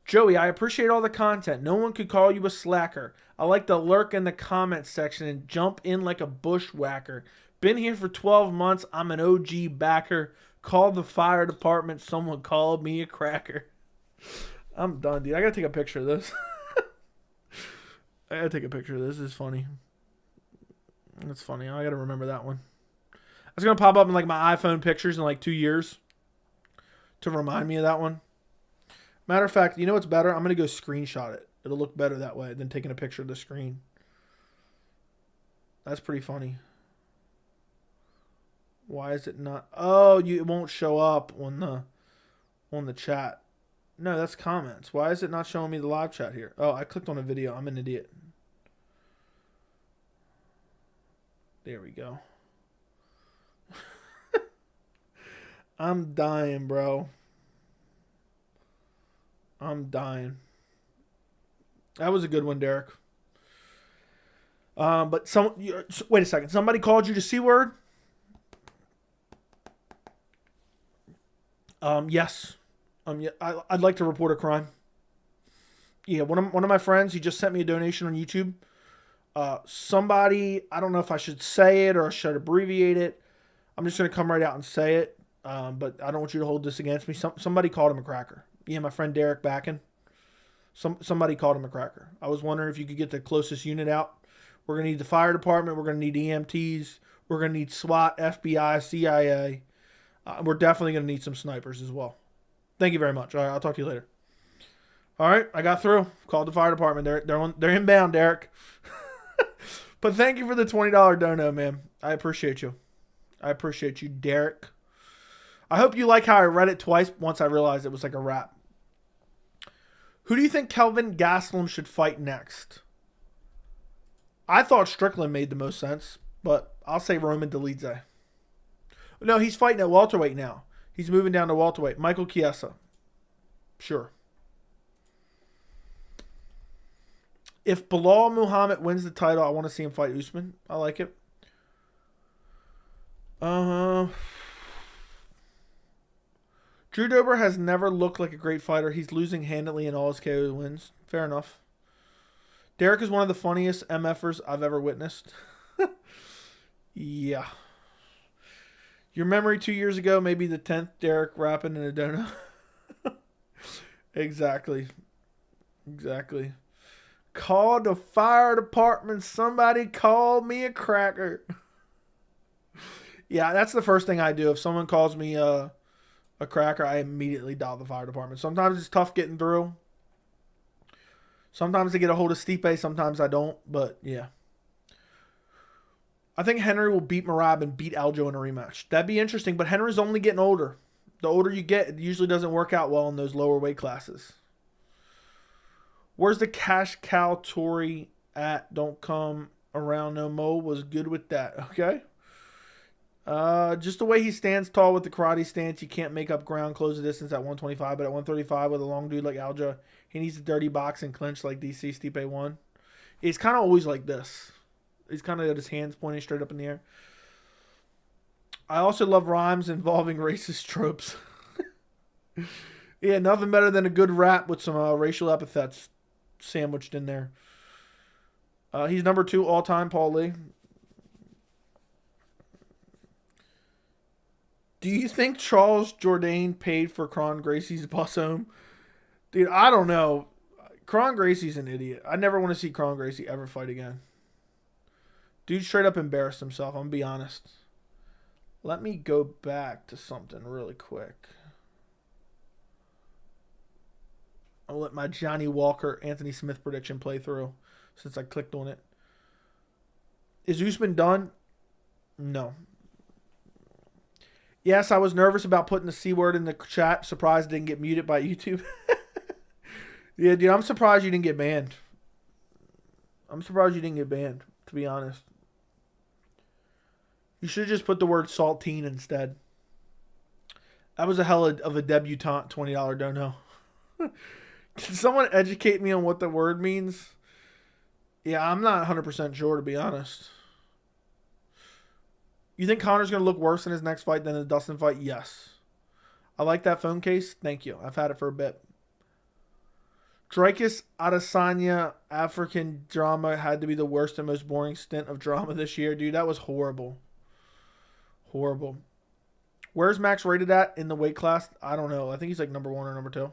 Joey, I appreciate all the content. No one could call you a slacker. I like to lurk in the comments section and jump in like a bushwhacker. Been here for 12 months. I'm an OG backer. Call the fire department. Someone called me a cracker. I'm done, dude. I gotta take a picture of this. I gotta take a picture of this. This is funny. That's funny. I gotta remember that one. It's gonna pop up in like my iPhone pictures in like 2 years to remind me of that one. Matter of fact, you know what's better? I'm gonna go screenshot it. It'll look better that way than taking a picture of the screen. That's pretty funny. Why is it not? Oh, it won't show up on the chat. No, that's comments. Why is it not showing me the live chat here? Oh, I clicked on a video. I'm an idiot. There we go. I'm dying, bro. I'm dying. That was a good one, Derek. But wait a second. Somebody called you the C word? Yes. Yeah, I'd like to report a crime. Yeah, one of my friends, he just sent me a donation on YouTube. Somebody, I don't know if I should say it or I should abbreviate it. I'm just going to come right out and say it. But I don't want you to hold this against me. Somebody called him a cracker. Yeah, my friend Derek Backen. Somebody called him a cracker. I was wondering if you could get the closest unit out. We're going to need the fire department. We're going to need EMTs. We're going to need SWAT, FBI, CIA. We're definitely going to need some snipers as well. Thank you very much. All right, I'll talk to you later. All right, I got through. Called the fire department. They're inbound, Derek. But thank you for the $20 dono, man. I appreciate you. I appreciate you, Derek. I hope you like how I read it twice once I realized it was like a rap. Who do you think Kelvin Gastelum should fight next? I thought Strickland made the most sense, but I'll say Roman Dolidze. No, he's fighting at welterweight now. He's moving down to welterweight. Michael Chiesa. Sure. If Belal Muhammad wins the title, I want to see him fight Usman. I like it. Drew Dober has never looked like a great fighter. He's losing handily in all his KO wins. Fair enough. Derek is one of the funniest MFers I've ever witnessed. Yeah. Your memory 2 years ago, maybe the 10th Derek rapping in a donut. Exactly. Call the fire department. Somebody call me a cracker. Yeah, that's the first thing I do. If someone calls me a cracker, I immediately dial the fire department. Sometimes it's tough getting through. Sometimes I get a hold of Stipe, sometimes I don't. But yeah. I think Henry will beat Merab and beat Aljo in a rematch. That'd be interesting, but Henry's only getting older. The older you get, it usually doesn't work out well in those lower weight classes. Where's the cash cow Tory at? Don't come around no more. Was good with that. Okay. Just the way he stands tall with the karate stance, you can't make up ground, close the distance at 125, but at 135 with a long dude like Aljo, he needs to dirty box and clinch like DC Stipe won. He's kind of always like this. He's kind of got his hands pointing straight up in the air. I also love rhymes involving racist tropes. Yeah, nothing better than a good rap with some racial epithets sandwiched in there. He's number 2 all-time, Paul Lee. Do you think Charles Jourdain paid for Kron Gracie's bus home? Dude, I don't know. Kron Gracie's an idiot. I never want to see Kron Gracie ever fight again. Dude straight up embarrassed himself, I'm going to be honest. Let me go back to something really quick. I'll let my Johnny Walker, Anthony Smith prediction play through since I clicked on it. Is Usman done? No. Yes, I was nervous about putting the C word in the chat. Surprised I didn't get muted by YouTube. Yeah, dude, I'm surprised you didn't get banned. To be honest. You should have just put the word saltine instead. That was a hell of a debutante $20 dono. Can someone educate me on what the word means? Yeah, I'm not 100% sure, to be honest. You think Conor's going to look worse in his next fight than the Dustin fight? Yes. I like that phone case. Thank you. I've had it for a bit. Dricus Adesanya African drama had to be the worst and most boring stint of drama this year. Dude, that was horrible. Horrible. Where's Max rated at in the weight class? I don't know. I think he's like number 1 or number 2.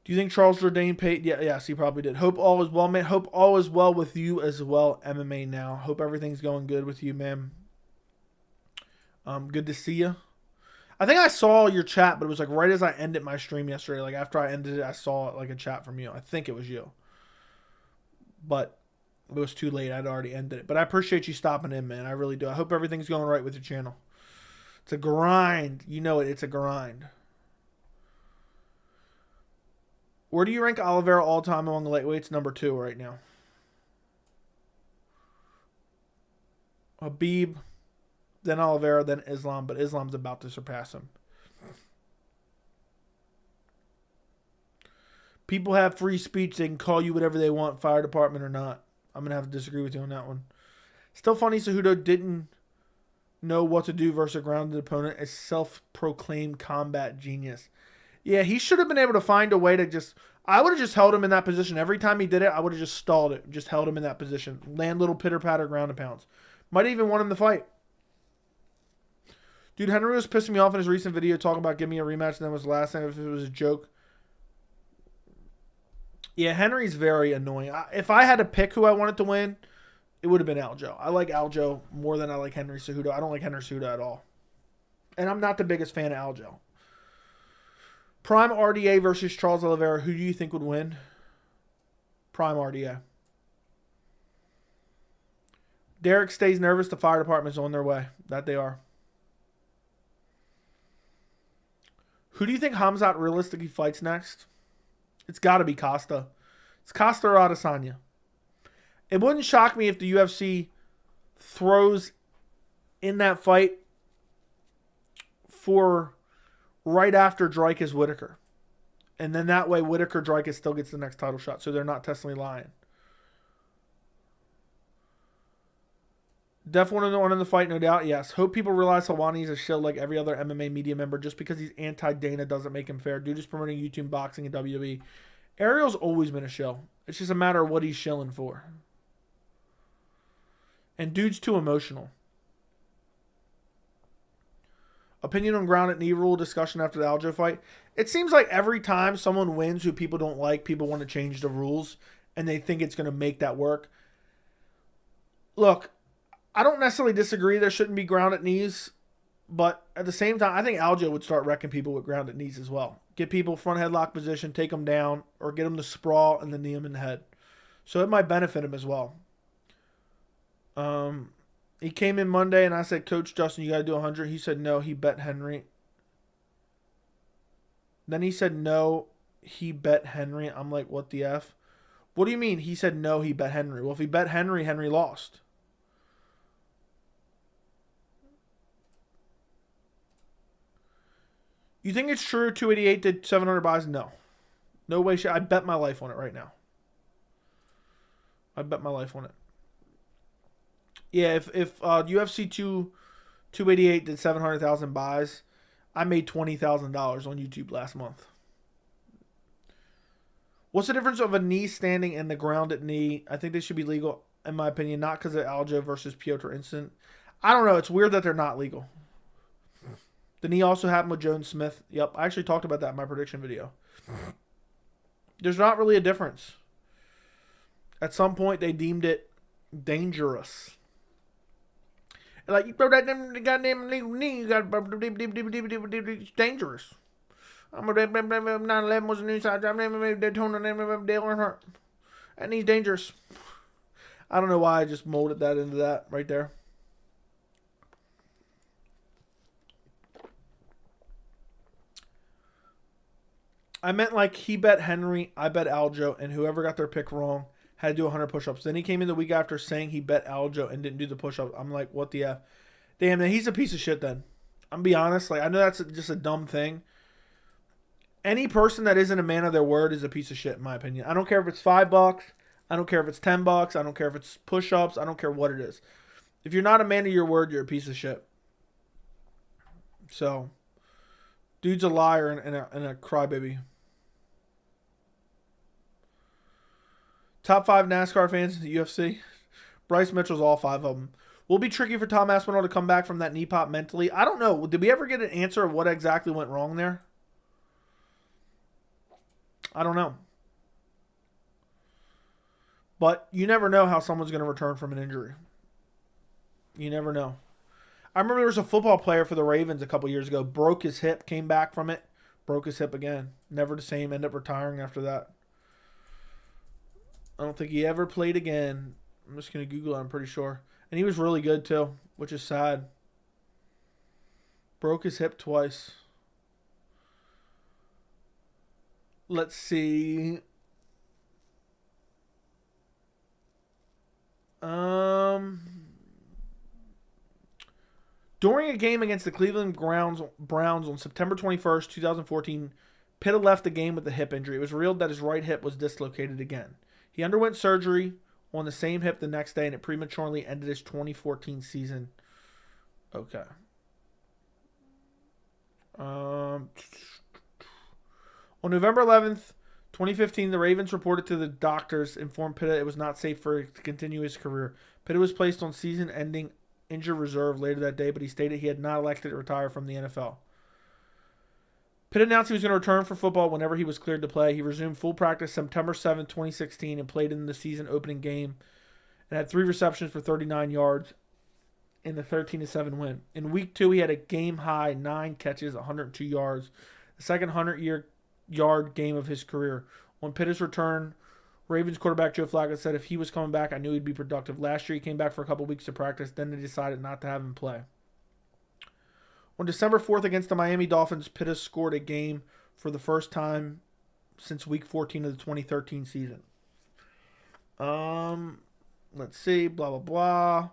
Do you think Charles Jourdain paid? Yeah, yes, he probably did. Hope all is well, man. Hope all is well with you as well, MMA now. Hope everything's going good with you, man. Good to see you. I think I saw your chat, but it was like right as I ended my stream yesterday. Like after I ended it, I saw like a chat from you. I think it was you. But it was too late. I'd already ended it. But I appreciate you stopping in, man. I really do. I hope everything's going right with your channel. It's a grind. You know it. It's a grind. Where do you rank Oliveira all time among the lightweights? Number 2 right now. Habib, then Oliveira, then Islam. But Islam's about to surpass him. People have free speech. They can call you whatever they want, fire department or not. I'm going to have to disagree with you on that one. Still funny, Cejudo didn't know what to do versus a grounded opponent. A self-proclaimed combat genius. Yeah, he should have been able to find a way to just... I would have just held him in that position. Every time he did it, I would have just stalled it. Just held him in that position. Land little pitter-patter ground and pounds. Might even won him the fight. Dude, Henry was pissing me off in his recent video talking about giving me a rematch, and then was the last time if it was a joke. Yeah, Henry's very annoying. If I had to pick who I wanted to win, it would have been Aljo. I like Aljo more than I like Henry Cejudo. I don't like Henry Cejudo at all. And I'm not the biggest fan of Aljo. Prime RDA versus Charles Oliveira. Who do you think would win? Prime RDA. Derek stays nervous. The fire department's on their way. That they are. Who do you think Khamzat realistically fights next? It's got to be Costa. It's Costa or Adesanya. It wouldn't shock me if the UFC throws in that fight for right after Dricus Whitaker. And then that way Whitaker Dricus still gets the next title shot. So they're not testingly lying. Definitely one in the fight, no doubt. Yes. Hope people realize Helwani is a shill like every other MMA media member. Just because he's anti-Dana doesn't make him fair. Dude is promoting YouTube boxing and WWE. Ariel's always been a shill. It's just a matter of what he's shilling for. And dude's too emotional. Opinion on grounded knee rule discussion after the Aljo fight. It seems like every time someone wins who people don't like, people want to change the rules. And they think it's going to make that work. Look, I don't necessarily disagree there shouldn't be grounded knees, but at the same time, I think Aljo would start wrecking people with grounded knees as well. Get people front headlock position, take them down, or get them to sprawl and then knee them in the head. So it might benefit him as well. He came in Monday and I said, Coach Justin, you got to do 100. He said no, he bet Henry. Then he said no, he bet Henry. I'm like, what the F? What do you mean? He said no, he bet Henry. Well, if he bet Henry, Henry lost. You think it's true 288 did 700 buys? No. No way. I bet my life on it right now. I bet my life on it. Yeah, if UFC 288 did 700,000 buys, I made $20,000 on YouTube last month. What's the difference of a knee standing and the grounded knee? I think they should be legal, in my opinion, not because of Aljo versus Piotr Instant. I don't know. It's weird that they're not legal. The knee also happened with Jones Smith. Yep, I actually talked about that in my prediction video. There's not really a difference. At some point, they deemed it dangerous. Like, you throw that goddamn knee, you got it's dangerous. 9/11 was a new side job. Daytona, Dale Earnhardt. That knee's dangerous. I don't know why I just molded that into that right there. I meant like he bet Henry, I bet Aljo, and whoever got their pick wrong had to do 100 push-ups. Then he came in the week after saying he bet Aljo and didn't do the push-ups. I'm like, what the F? Damn, then he's a piece of shit then. I'm be honest. Like, I know that's just a dumb thing. Any person that isn't a man of their word is a piece of shit, in my opinion. I don't care if it's $5. I don't care if it's $10. I don't care if it's push-ups. I don't care what it is. If you're not a man of your word, you're a piece of shit. So, dude's a liar and a crybaby. Top 5 NASCAR fans in the UFC. Bryce Mitchell's all 5 of them. Will it be tricky for Tom Aspinall to come back from that knee pop mentally? I don't know. Did we ever get an answer of what exactly went wrong there? I don't know. But you never know how someone's going to return from an injury. You never know. I remember there was a football player for the Ravens a couple years ago. Broke his hip, came back from it, broke his hip again. Never the same, ended up retiring after that. I don't think he ever played again. I'm just going to Google it, I'm pretty sure. And he was really good too, which is sad. Broke his hip twice. Let's see. During a game against the Cleveland Browns on September 21st, 2014, Pitta left the game with a hip injury. It was revealed that his right hip was dislocated again. He underwent surgery on the same hip the next day, and it prematurely ended his 2014 season. Okay. On November 11th, 2015, the Ravens reported to the doctors, informed Pitta it was not safe for him to continue his career. Pitta was placed on season-ending injured reserve later that day, but he stated he had not elected to retire from the NFL. Pitt announced he was going to return for football whenever he was cleared to play. He resumed full practice September 7, 2016, and played in the season opening game and had 3 receptions for 39 yards in the 13-7 win. In week 2, he had a game-high 9 catches, 102 yards, the second 100-yard game of his career. On Pitt's return, Ravens quarterback Joe Flacco said if he was coming back, I knew he'd be productive. Last year, he came back for a couple weeks to practice. Then they decided not to have him play. On December 4th against the Miami Dolphins, Pitta scored a game for the first time since Week 14 of the 2013 season. Let's see, blah, blah, blah.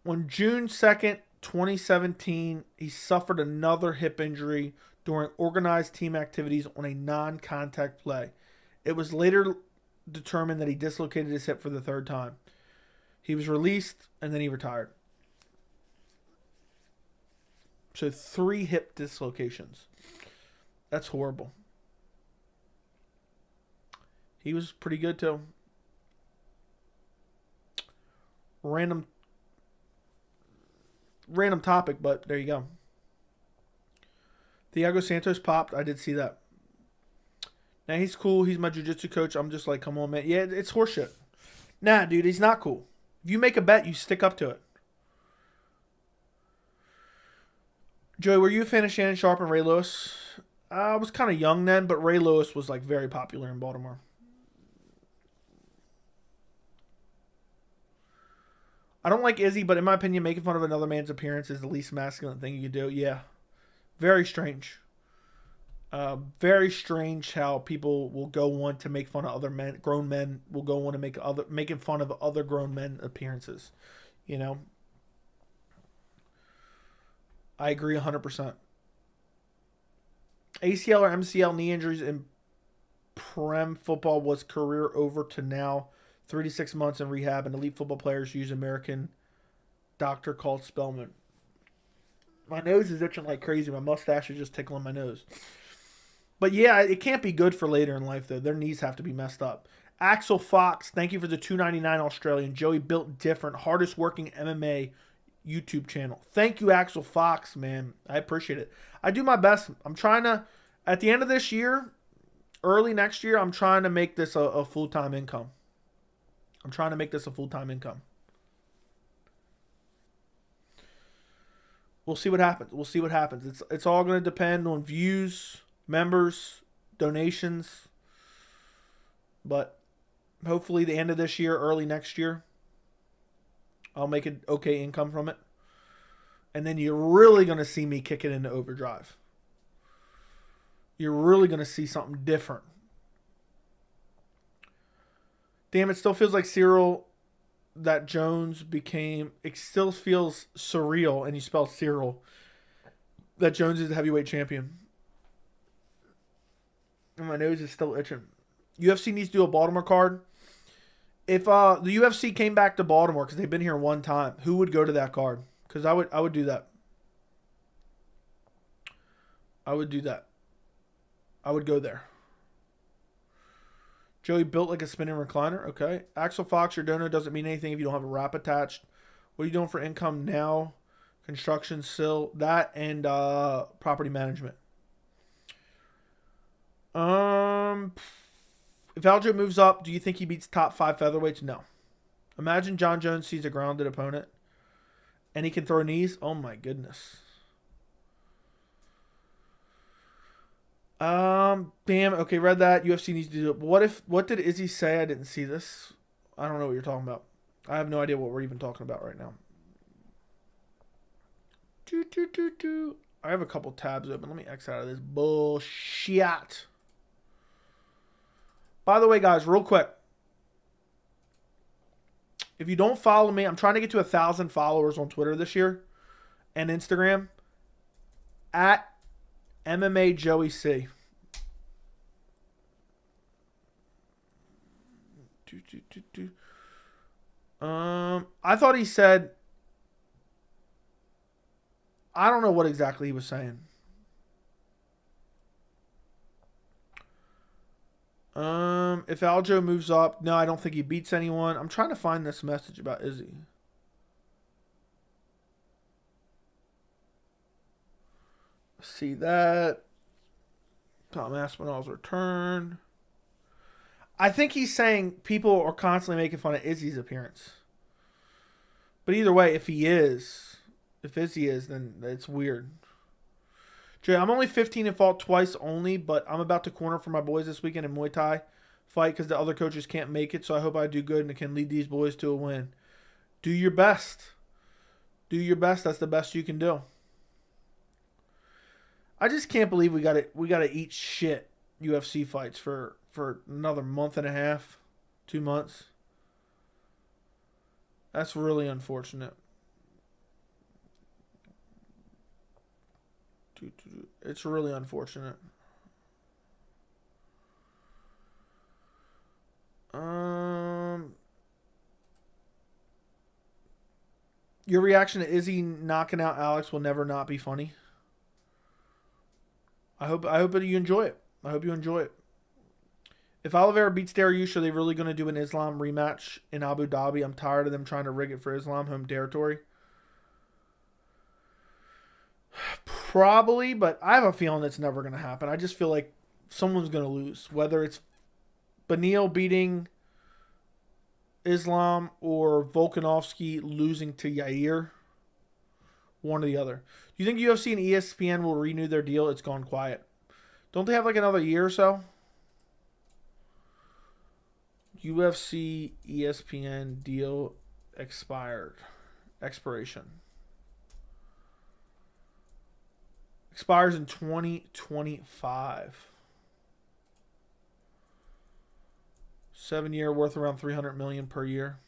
On June 2nd, 2017, he suffered another hip injury during organized team activities on a non-contact play. It was later determined that he dislocated his hip for the 3rd time. He was released, and then he retired. So 3 hip dislocations. That's horrible. He was pretty good, too. Random topic, but there you go. Thiago Santos popped. I did see that. Now, he's cool. He's my jiu-jitsu coach. I'm just like, come on, man. Yeah, it's horseshit. Nah, dude, he's not cool. If you make a bet, you stick up to it. Joey, were you a fan of Shannon Sharp and Ray Lewis? I was kind of young then, but Ray Lewis was like very popular in Baltimore. I don't like Izzy, but in my opinion, making fun of another man's appearance is the least masculine thing you can do. Yeah. Very strange. Very strange how people will go on to make fun of other men. Grown men will go on to making fun of other grown men appearances. You know? I agree 100%. ACL or MCL knee injuries in Prem football was career over to now. 3 to 6 months in rehab, and elite football players use American doctor called Spellman. My nose is itching like crazy. My mustache is just tickling my nose. But yeah, it can't be good for later in life, though. Their knees have to be messed up. Axel Fox, thank you for the $2.99 Australian. Joey Built Different, hardest working MMA YouTube channel. Thank you, Axel Fox, man. I appreciate it. I do my best. I'm trying to, at the end of this year, early next year, I'm trying to make this a full-time income. I'm trying to make this a full-time income. We'll see what happens. We'll see what happens. It's all going to depend on views, members, donations. But hopefully the end of this year, early next year, I'll make an okay income from it. And then you're really going to see me kick it into overdrive. You're really going to see something different. Damn, it still feels like Cyril that Jones became... It still feels surreal, and you spell Cyril, that Jones is the heavyweight champion. And my nose is still itching. UFC needs to do a Baltimore card. If the UFC came back to Baltimore, because they've been here one time, who would go to that card? Because I would do that. I would do that. I would go there. Joey built like a spinning recliner. Okay. Axel Fox, your donor doesn't mean anything if you don't have a wrap attached. What are you doing for income now? Construction, still that, and property management. If Aljo moves up, do you think he beats top 5 featherweights? No. Imagine John Jones sees a grounded opponent and he can throw knees. Oh my goodness. Damn. Okay, read that. UFC needs to do it. What did Izzy say? I didn't see this. I don't know what you're talking about. I have no idea what we're even talking about right now. I have a couple tabs open. Let me X out of this bullshit. By the way, guys, real quick. If you don't follow me, I'm trying to get to 1,000 followers on Twitter this year and Instagram. At MMA Joey C. I thought he said, I don't know what exactly he was saying. If Aljo moves up, no, I don't think he beats anyone. I'm trying to find this message about Izzy. See that. Tom Aspinall's return. I think he's saying people are constantly making fun of Izzy's appearance. But either way, if Izzy is, then it's weird. Jay, I'm only 15 and fought twice only, but I'm about to corner for my boys this weekend in Muay Thai fight because the other coaches can't make it, so I hope I do good and can lead these boys to a win. Do your best. Do your best. That's the best you can do. I just can't believe we gotta eat shit UFC fights for another month and a half, 2 months. That's really unfortunate. It's really unfortunate. Your reaction to Izzy knocking out Alex will never not be funny. I hope that you enjoy it. I hope you enjoy it. If Oliveira beats Dariush, are they really going to do an Islam rematch in Abu Dhabi? I'm tired of them trying to rig it for Islam home territory. Probably, but I have a feeling it's never going to happen. I just feel like someone's going to lose. Whether it's Beneil beating Islam or Volkanovski losing to Yair. One or the other. Do you think UFC and ESPN will renew their deal? It's gone quiet. Don't they have like another year or so? UFC ESPN deal expiration. Expires in 2025. 7-year, worth around $300 million per year.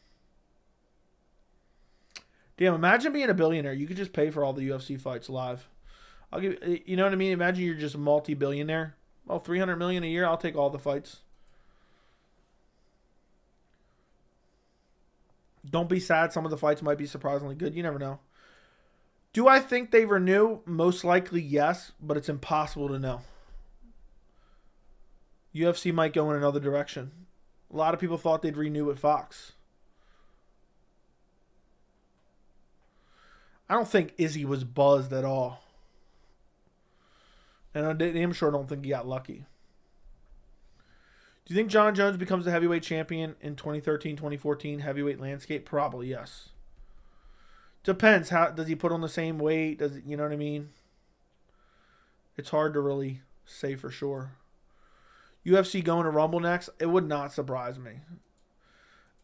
Damn, imagine being a billionaire. You could just pay for all the UFC fights live. You know what I mean? Imagine you're just a multi-billionaire. Well, $300 million a year, I'll take all the fights. Don't be sad. Some of the fights might be surprisingly good. You never know. Do I think they renew? Most likely, yes, but it's impossible to know. UFC might go in another direction. A lot of people thought they'd renew with Fox. I don't think Izzy was buzzed at all. And I'm sure I don't think he got lucky. Do you think John Jones becomes the heavyweight champion in 2013, 2014 heavyweight landscape? Probably, yes. Depends. How does he put on the same weight? You know what I mean? It's hard to really say for sure. UFC going to Rumble next? It would not surprise me.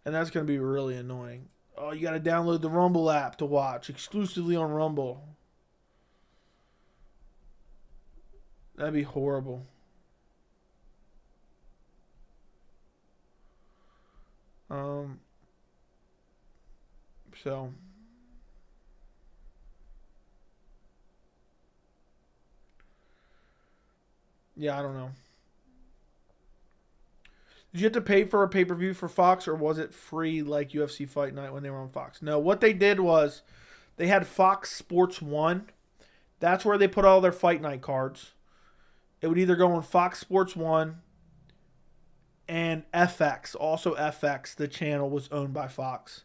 And that's going to be really annoying. Oh, you got to download the Rumble app to watch exclusively on Rumble. That'd be horrible. So yeah, I don't know. Did you have to pay for a pay-per-view for Fox, or was it free like UFC Fight Night when they were on Fox? No, what they did was they had Fox Sports 1. That's where they put all their Fight Night cards. It would either go on Fox Sports 1 and FX. Also FX, the channel was owned by Fox.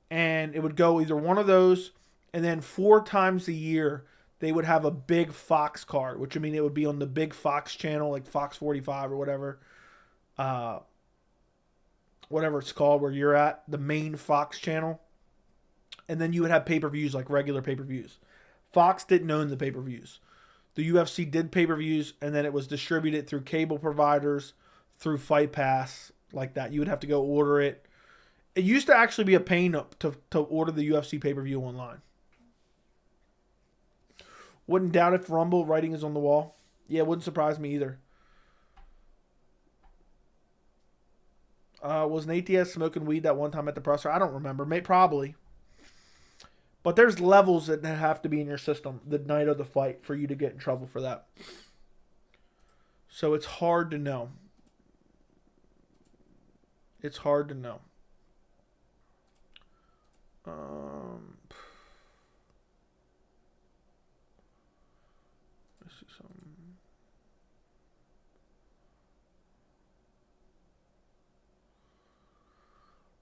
And it would go either one of those, and then 4 times a year they would have a big Fox card, which I mean it would be on the big Fox channel, like Fox 45 or whatever. Whatever it's called where you're at, the main Fox channel. And then you would have pay-per-views like regular pay-per-views. Fox didn't own the pay-per-views. The UFC did pay-per-views, and then it was distributed through cable providers, through Fight Pass, like that. You would have to go order it. It used to actually be a pain to order the UFC pay-per-view online. Wouldn't doubt if Rumble writing is on the wall. Yeah, it wouldn't surprise me either. Was Nate Diaz smoking weed that one time at the presser? I don't remember. Probably. But there's levels that have to be in your system the night of the fight for you to get in trouble for that. So it's hard to know. It's hard to know. Let's see something.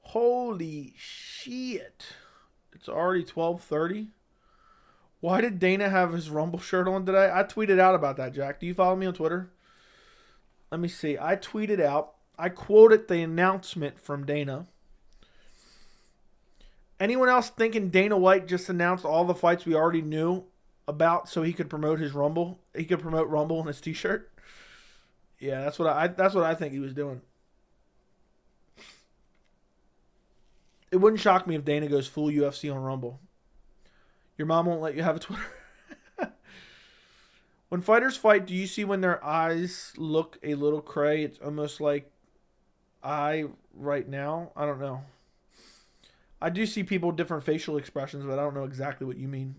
Holy shit. It's already 12:30. Why did Dana have his Rumble shirt on today? I tweeted out about that, Jack. Do you follow me on Twitter? Let me see. I tweeted out. I quoted the announcement from Dana. Anyone else thinking Dana White just announced all the fights we already knew about so he could promote his Rumble? He could promote Rumble in his t-shirt? Yeah, that's what I think he was doing. It wouldn't shock me if Dana goes full UFC on Rumble. Your mom won't let you have a Twitter. When fighters fight, do you see when their eyes look a little cray? It's almost like I right now. I don't know. I do see people with different facial expressions, but I don't know exactly what you mean.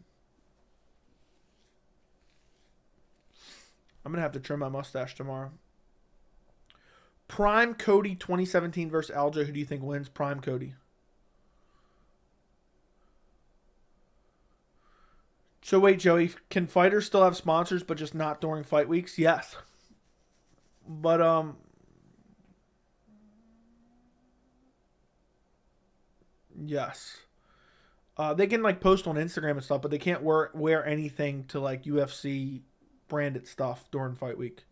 I'm going to have to trim my mustache tomorrow. Prime Cody 2017 versus Aljo. Who do you think wins? Prime Cody. So wait, Joey, can fighters still have sponsors but just not during fight weeks? Yes. But yes. They can like post on Instagram and stuff, but they can't wear anything to like UFC branded stuff during fight week.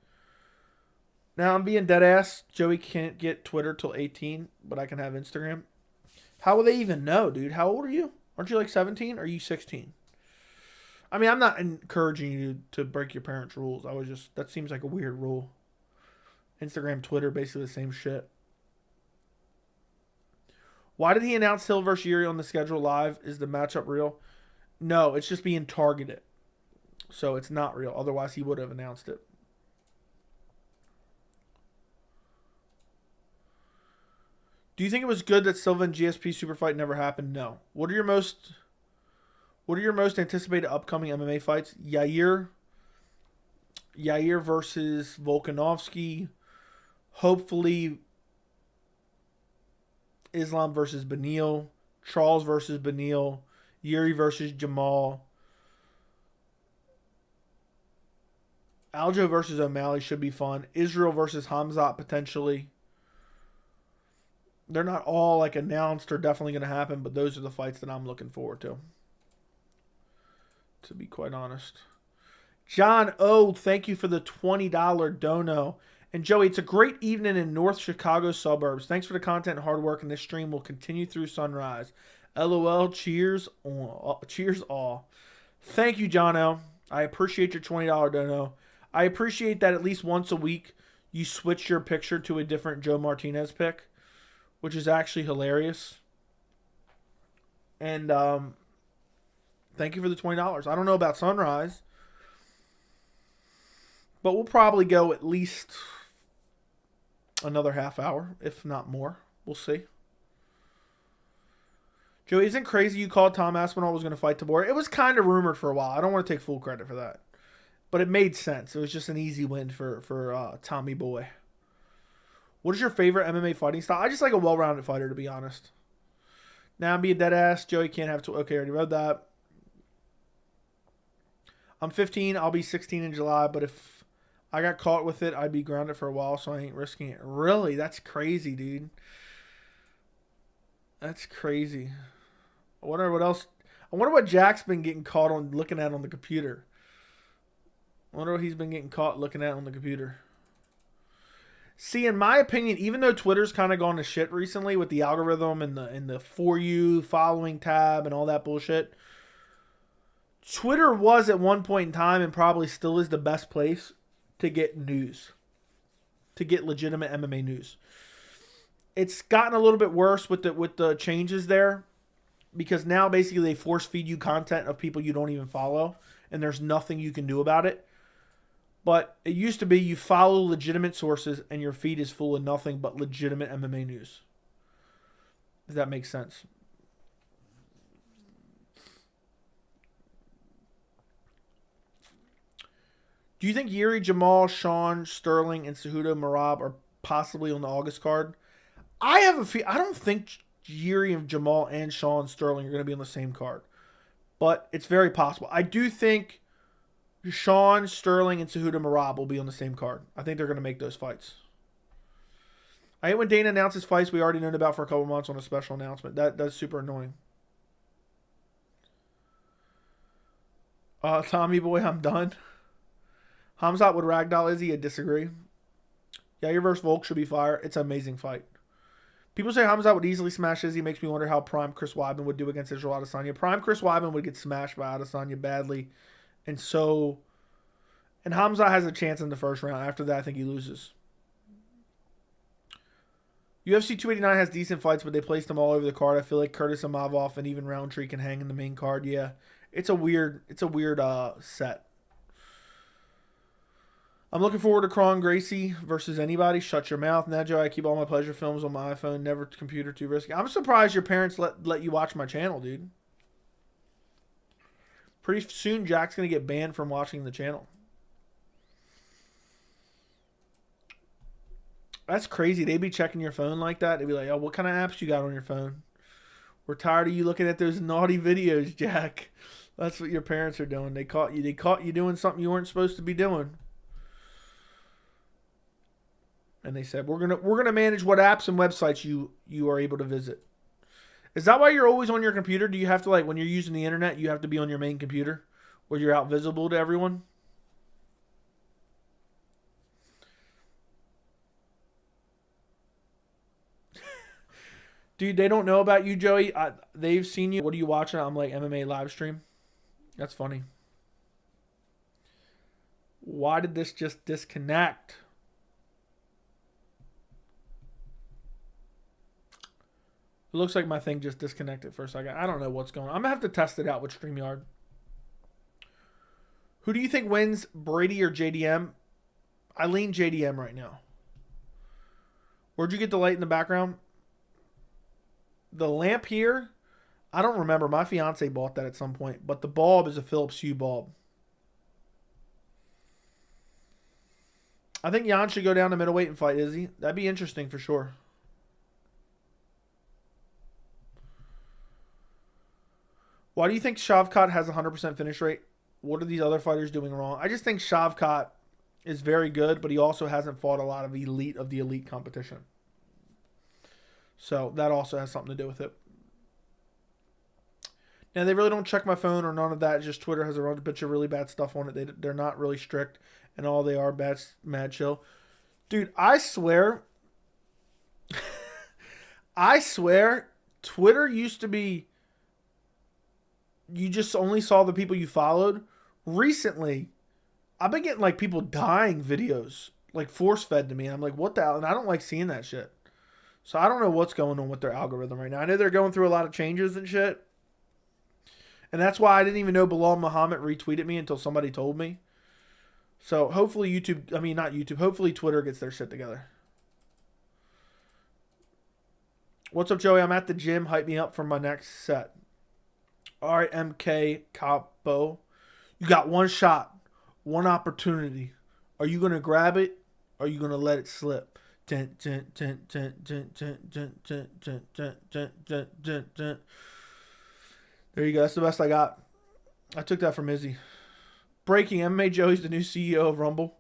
Now I'm being dead ass. Joey can't get Twitter till 18, but I can have Instagram. How will they even know, dude? How old are you? Aren't you like 17? Or are you 16? I mean, I'm not encouraging you to break your parents' rules. That seems like a weird rule. Instagram, Twitter, basically the same shit. Why did he announce Hill versus Jiri on the schedule live? Is the matchup real? No, it's just being targeted. So it's not real. Otherwise, he would have announced it. Do you think it was good that Silva and GSP super fight never happened? No. What are your most anticipated upcoming MMA fights? Yair versus Volkanovski. Hopefully Islam versus Beneil. Charles versus Beneil. Jiri versus Jamahal. Aljo versus O'Malley should be fun. Israel versus Hamzat potentially. They're not all like announced or definitely going to happen, but those are the fights that I'm looking forward to be quite honest. John O, thank you for the $20 dono. And Joey, it's a great evening in North Chicago suburbs. Thanks for the content and hard work, and this stream will continue through sunrise. LOL, cheers all. Thank you, John O. I appreciate your $20 dono. I appreciate that at least once a week you switch your picture to a different Joe Martinez pick, which is actually hilarious. And thank you for the $20. I don't know about sunrise, but we'll probably go at least another half hour, if not more. We'll see. Joey, isn't crazy you called Tom Aspinall was going to fight Tabor? It was kind of rumored for a while. I don't want to take full credit for that. But it made sense. It was just an easy win for Tommy Boy. What is your favorite MMA fighting style? I just like a well-rounded fighter, to be honest. Now I'm being dead ass. Joey can't have okay, I already read that. I'm 15. I'll be 16 in July, but if I got caught with it, I'd be grounded for a while, so I ain't risking it. Really? That's crazy, dude. That's crazy. I wonder what else. I wonder what Jack's been getting caught on looking at on the computer. I wonder what he's been getting caught looking at on the computer. See, in my opinion, even though Twitter's kind of gone to shit recently with the algorithm and the For You following tab and all that bullshit, Twitter was at one point in time and probably still is the best place to get news, to get legitimate MMA news. It's gotten a little bit worse with the changes there, because now basically they force feed you content of people you don't even follow, and there's nothing you can do about it. But it used to be you follow legitimate sources and your feed is full of nothing but legitimate MMA news. If that makes sense. Do you think Jiri, Jamahal, Sean, Sterling, and Cejudo Merab are possibly on the August card? I don't think Jiri and Jamahal and Sean Sterling are going to be on the same card. But it's very possible. I do think Sean, Sterling, and Cejudo Merab will be on the same card. I think they're going to make those fights. I hate when Dana announces fights we already known about for a couple months on a special announcement. That's super annoying. Tommy boy, I'm done. Hamzat would ragdoll Izzy. I disagree. Yair versus Volk should be fire. It's an amazing fight. People say Hamzat would easily smash Izzy. Makes me wonder how prime Chris Weidman would do against Israel Adesanya. Prime Chris Weidman would get smashed by Adesanya badly. And Hamzat has a chance in the first round. After that, I think he loses. UFC 289 has decent fights, but they placed them all over the card. I feel like Curtis Amavov and even Roundtree can hang in the main card. Yeah, it's a weird set. I'm looking forward to Kron Gracie versus anybody. Shut your mouth, Nejo. I keep all my pleasure films on my iPhone. Never computer too risky. I'm surprised your parents let you watch my channel, dude. Pretty soon, Jack's going to get banned from watching the channel. That's crazy. They'd be checking your phone like that. They'd be like, oh, what kind of apps you got on your phone? We're tired of you looking at those naughty videos, Jack. That's what your parents are doing. They caught you. They caught you doing something you weren't supposed to be doing. And they said, we're gonna manage what apps and websites you are able to visit. Is that why you're always on your computer? Do you have to, like, when you're using the internet, you have to be on your main computer where you're out visible to everyone? Dude, they don't know about you, Joey. They've seen you. What are you watching? I'm like, MMA live stream. That's funny. Why did this just disconnect? It looks like my thing just disconnected for a second. I don't know what's going on. I'm going to have to test it out with StreamYard. Who do you think wins, Brady or JDM? I lean JDM right now. Where'd you get the light in the background? The lamp here, I don't remember. My fiance bought that at some point. But the bulb is a Philips Hue bulb. I think Jan should go down to middleweight and fight Izzy. That'd be interesting for sure. Why do you think Shavkat has a 100% finish rate? What are these other fighters doing wrong? I just think Shavkat is very good, but he also hasn't fought a lot of the elite competition. So that also has something to do with it. Now, they really don't check my phone or none of that. Just Twitter has a bunch of really bad stuff on it. They're not really strict, and all they are mad chill. Dude, I swear, Twitter used to be, you just only saw the people you followed. Recently, I've been getting like people dying videos, like force fed to me. I'm like, what the hell? And I don't like seeing that shit. So I don't know what's going on with their algorithm right now. I know they're going through a lot of changes and shit. And that's why I didn't even know Belal Muhammad retweeted me until somebody told me. So hopefully hopefully Twitter gets their shit together. What's up, Joey? I'm at the gym. Hype me up for my next set. All right, MK Capo. You got one shot, one opportunity. Are you going to grab it? Or are you going to let it slip? There you go. That's the best I got. I took that from Izzy. Breaking, MMA Joey's the new CEO of Rumble.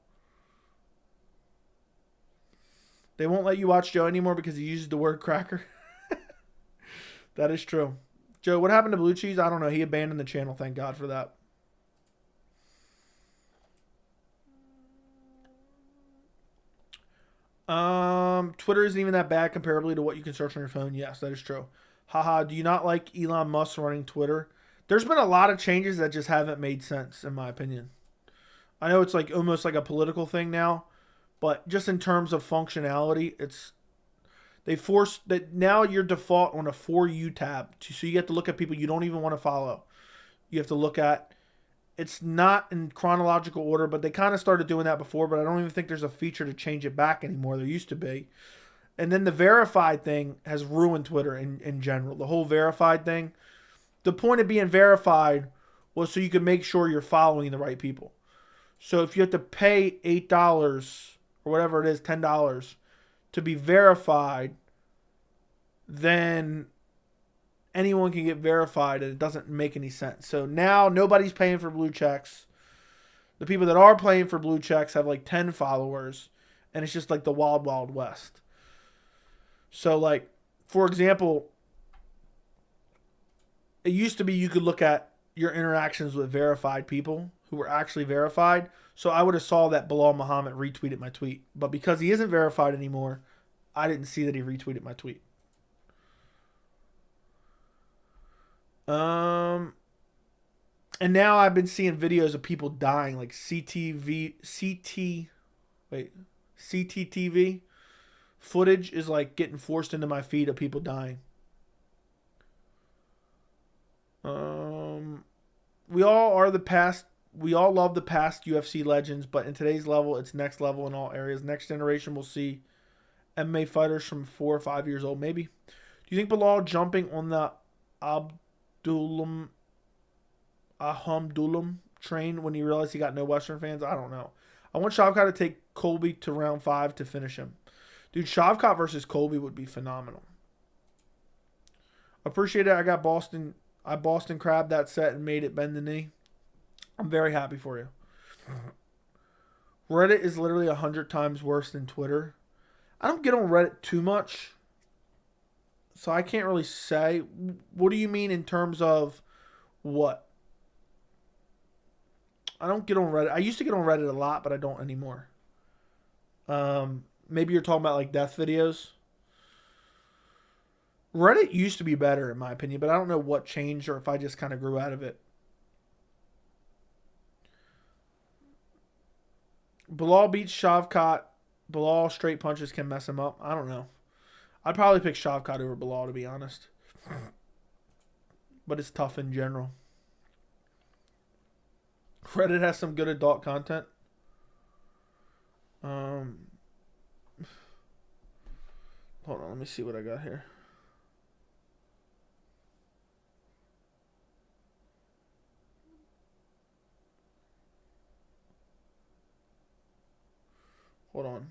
They won't let you watch Joe anymore because he uses the word cracker. That is true. Joe, what happened to Blue Cheese? I don't know. He abandoned the channel. Thank God for that. Twitter isn't even that bad comparably to what you can search on your phone. Yes, that is true. Haha, do you not like Elon Musk running Twitter? There's been a lot of changes that just haven't made sense, in my opinion. I know it's like almost like a political thing now, but just in terms of functionality, they forced that now your default on a For You tab. So you have to look at people you don't even want to follow. You have to look at, it's not in chronological order, but they kind of started doing that before, but I don't even think there's a feature to change it back anymore. There used to be. And then the verified thing has ruined Twitter in general. The whole verified thing. The point of being verified was so you could make sure you're following the right people. So if you have to pay $8 or whatever it is, $10 to be verified, then anyone can get verified and it doesn't make any sense. So now nobody's paying for blue checks. The people that are paying for blue checks have like 10 followers and it's just like the wild, wild west. So like, for example, it used to be you could look at your interactions with verified people who were actually verified. So I would have saw that Belal Muhammad retweeted my tweet. But because he isn't verified anymore, I didn't see that he retweeted my tweet. And now I've been seeing videos of people dying, like CCTV footage is like getting forced into my feed of people dying. We all love the past UFC legends, but in today's level, it's next level in all areas. Next generation will see MMA fighters from 4 or 5 years old, maybe. Do you think Belal jumping on the Alhamdulim train when he realized he got no Western fans? I don't know. I want Shavkat to take Colby to round 5 to finish him. Dude, Shavkat versus Colby would be phenomenal. Appreciate it. I got Boston I Boston Crab that set and made it bend the knee. I'm very happy for you. Reddit is literally 100 times worse than Twitter. I don't get on Reddit too much, so I can't really say. What do you mean in terms of what? I don't get on Reddit. I used to get on Reddit a lot, but I don't anymore. Maybe you're talking about like death videos. Reddit used to be better in my opinion, but I don't know what changed or if I just kind of grew out of it. Belal beats Shavkat. Belal straight punches can mess him up. I don't know. I'd probably pick Shavkat over Belal, to be honest. But it's tough in general. Reddit has some good adult content. Hold on, let me see what I got here. Hold on.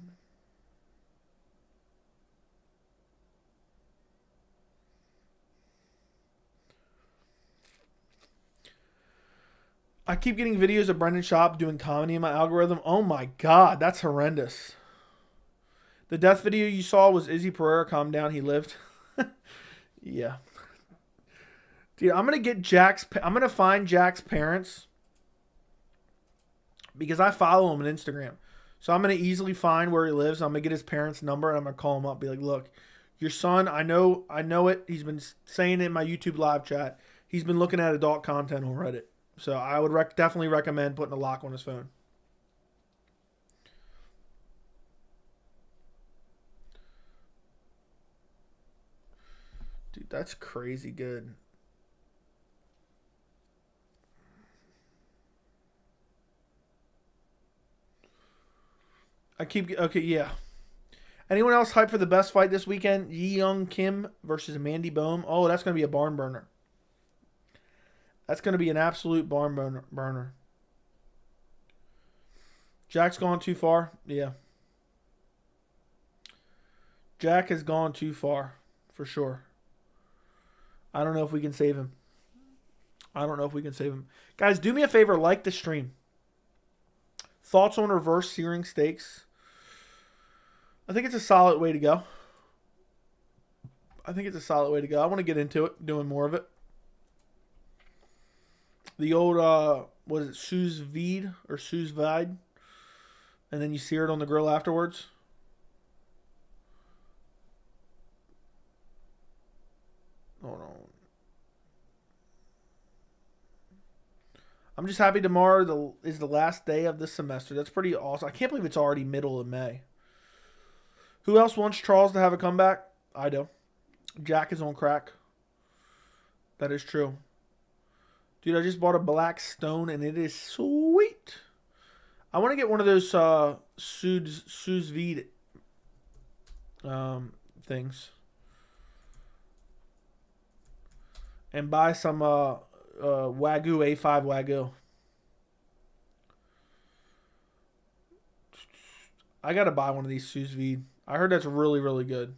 I keep getting videos of Brendan Schaub doing comedy in my algorithm. Oh my god, that's horrendous. The death video you saw was Izzy Pereira. Calm down, he lived. Yeah. Dude, I'm gonna find Jack's parents because I follow him on Instagram. So I'm gonna easily find where he lives. I'm gonna get his parents' number and I'm gonna call him up. Be like, look, your son, I know it. He's been saying it in my YouTube live chat. He's been looking at adult content on Reddit. So I would definitely recommend putting a lock on his phone. Dude, that's crazy good. Okay, yeah. Anyone else hyped for the best fight this weekend? Yi Young Kim versus Mandy Bohm. Oh, that's going to be a barn burner. That's going to be an absolute barn burner. Jack's gone too far. Yeah. Jack has gone too far, for sure. I don't know if we can save him. Guys, do me a favor. Like the stream. Thoughts on reverse searing steaks? I think it's a solid way to go. I want to get into it, doing more of it. The old, was it sous vide or sous vide? And then you sear it on the grill afterwards. Hold on. I'm just happy tomorrow is the last day of this semester. That's pretty awesome. I can't believe it's already middle of May. Who else wants Charles to have a comeback? I do. Jack is on crack. That is true. Dude, I just bought a black stone and it is sweet. I want to get one of those sous vide things. And buy some Wagyu A5 Wagyu. I got to buy one of these sous vide. I heard that's really, really good.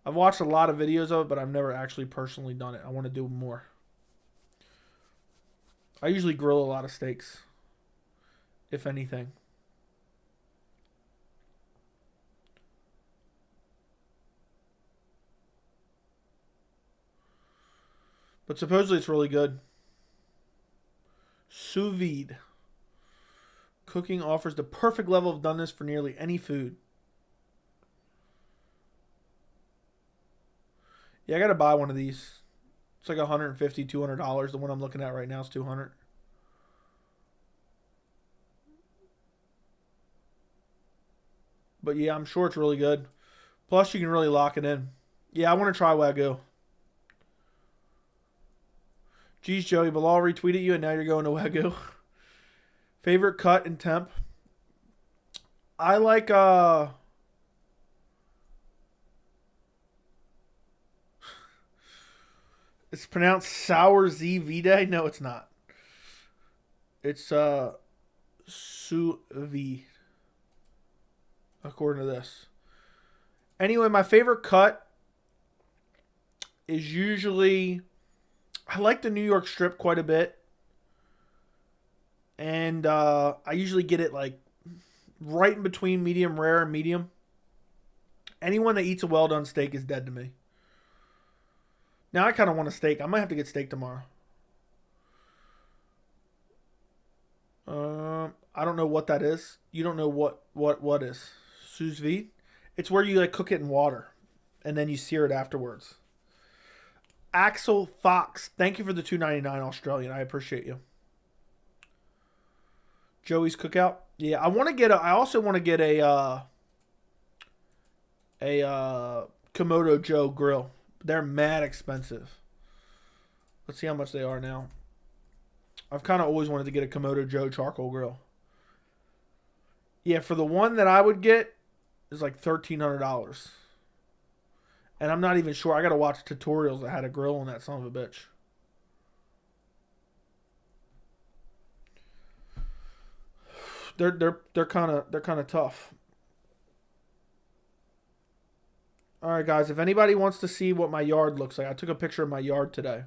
I've watched a lot of videos of it, but I've never actually personally done it. I want to do more. I usually grill a lot of steaks, if anything. But supposedly it's really good. Sous vide. Cooking offers the perfect level of doneness for nearly any food. Yeah, I got to buy one of these. It's like $150, $200. The one I'm looking at right now is $200. But yeah, I'm sure it's really good. Plus, you can really lock it in. Yeah, I want to try Wagyu. Geez, Joey, Belal retweeted you and now you're going to Wagyu. Favorite cut and temp? I like it's pronounced sour Z vide. No, it's not. It's sous vide. According to this. Anyway, my favorite cut is usually I like the New York strip quite a bit. And I usually get it like right in between medium rare and medium. Anyone that eats a well done steak is dead to me. Now I kind of want a steak. I might have to get steak tomorrow. I don't know what that is. You don't know what is sous vide? It's where you like cook it in water, and then you sear it afterwards. Axel Fox, thank you for the $2.99 Australian. I appreciate you. Joey's Cookout. Yeah, I want to get. I also want to get a Komodo Joe grill. They're mad expensive. Let's see how much they are now. I've kind of always wanted to get a Komodo Joe charcoal grill. Yeah, for the one that I would get is like $1,300. And I'm not even sure. I got to watch tutorials that had a grill on that son of a bitch. They're kind of tough. All right, guys. If anybody wants to see what my yard looks like, I took a picture of my yard today.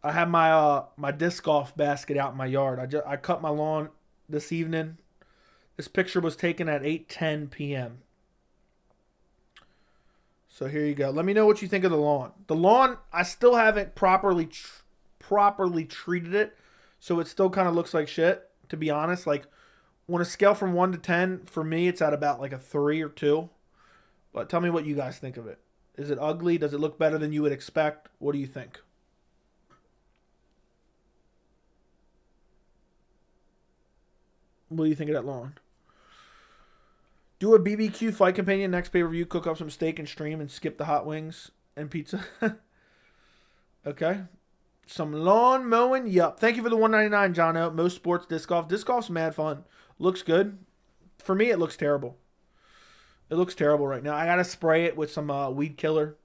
I have my disc golf basket out in my yard. I cut my lawn this evening. This picture was taken at 8:10 p.m. So here you go. Let me know what you think of the lawn. The lawn, I still haven't properly treated it, so it still kind of looks like shit. To be honest, like on a scale from 1 to 10, for me, it's at about like a 3 or 2. But tell me what you guys think of it. Is it ugly? Does it look better than you would expect? What do you think? What do you think of that lawn? Do a BBQ fight companion next pay-per-view. Cook up some steak and stream and skip the hot wings and pizza. Okay. Some lawn mowing. Yup. Thank you for the $1.99, John O. Most sports disc golf. Disc golf's mad fun. Looks good. For me, it looks terrible. It looks terrible right now. I got to spray it with some weed killer.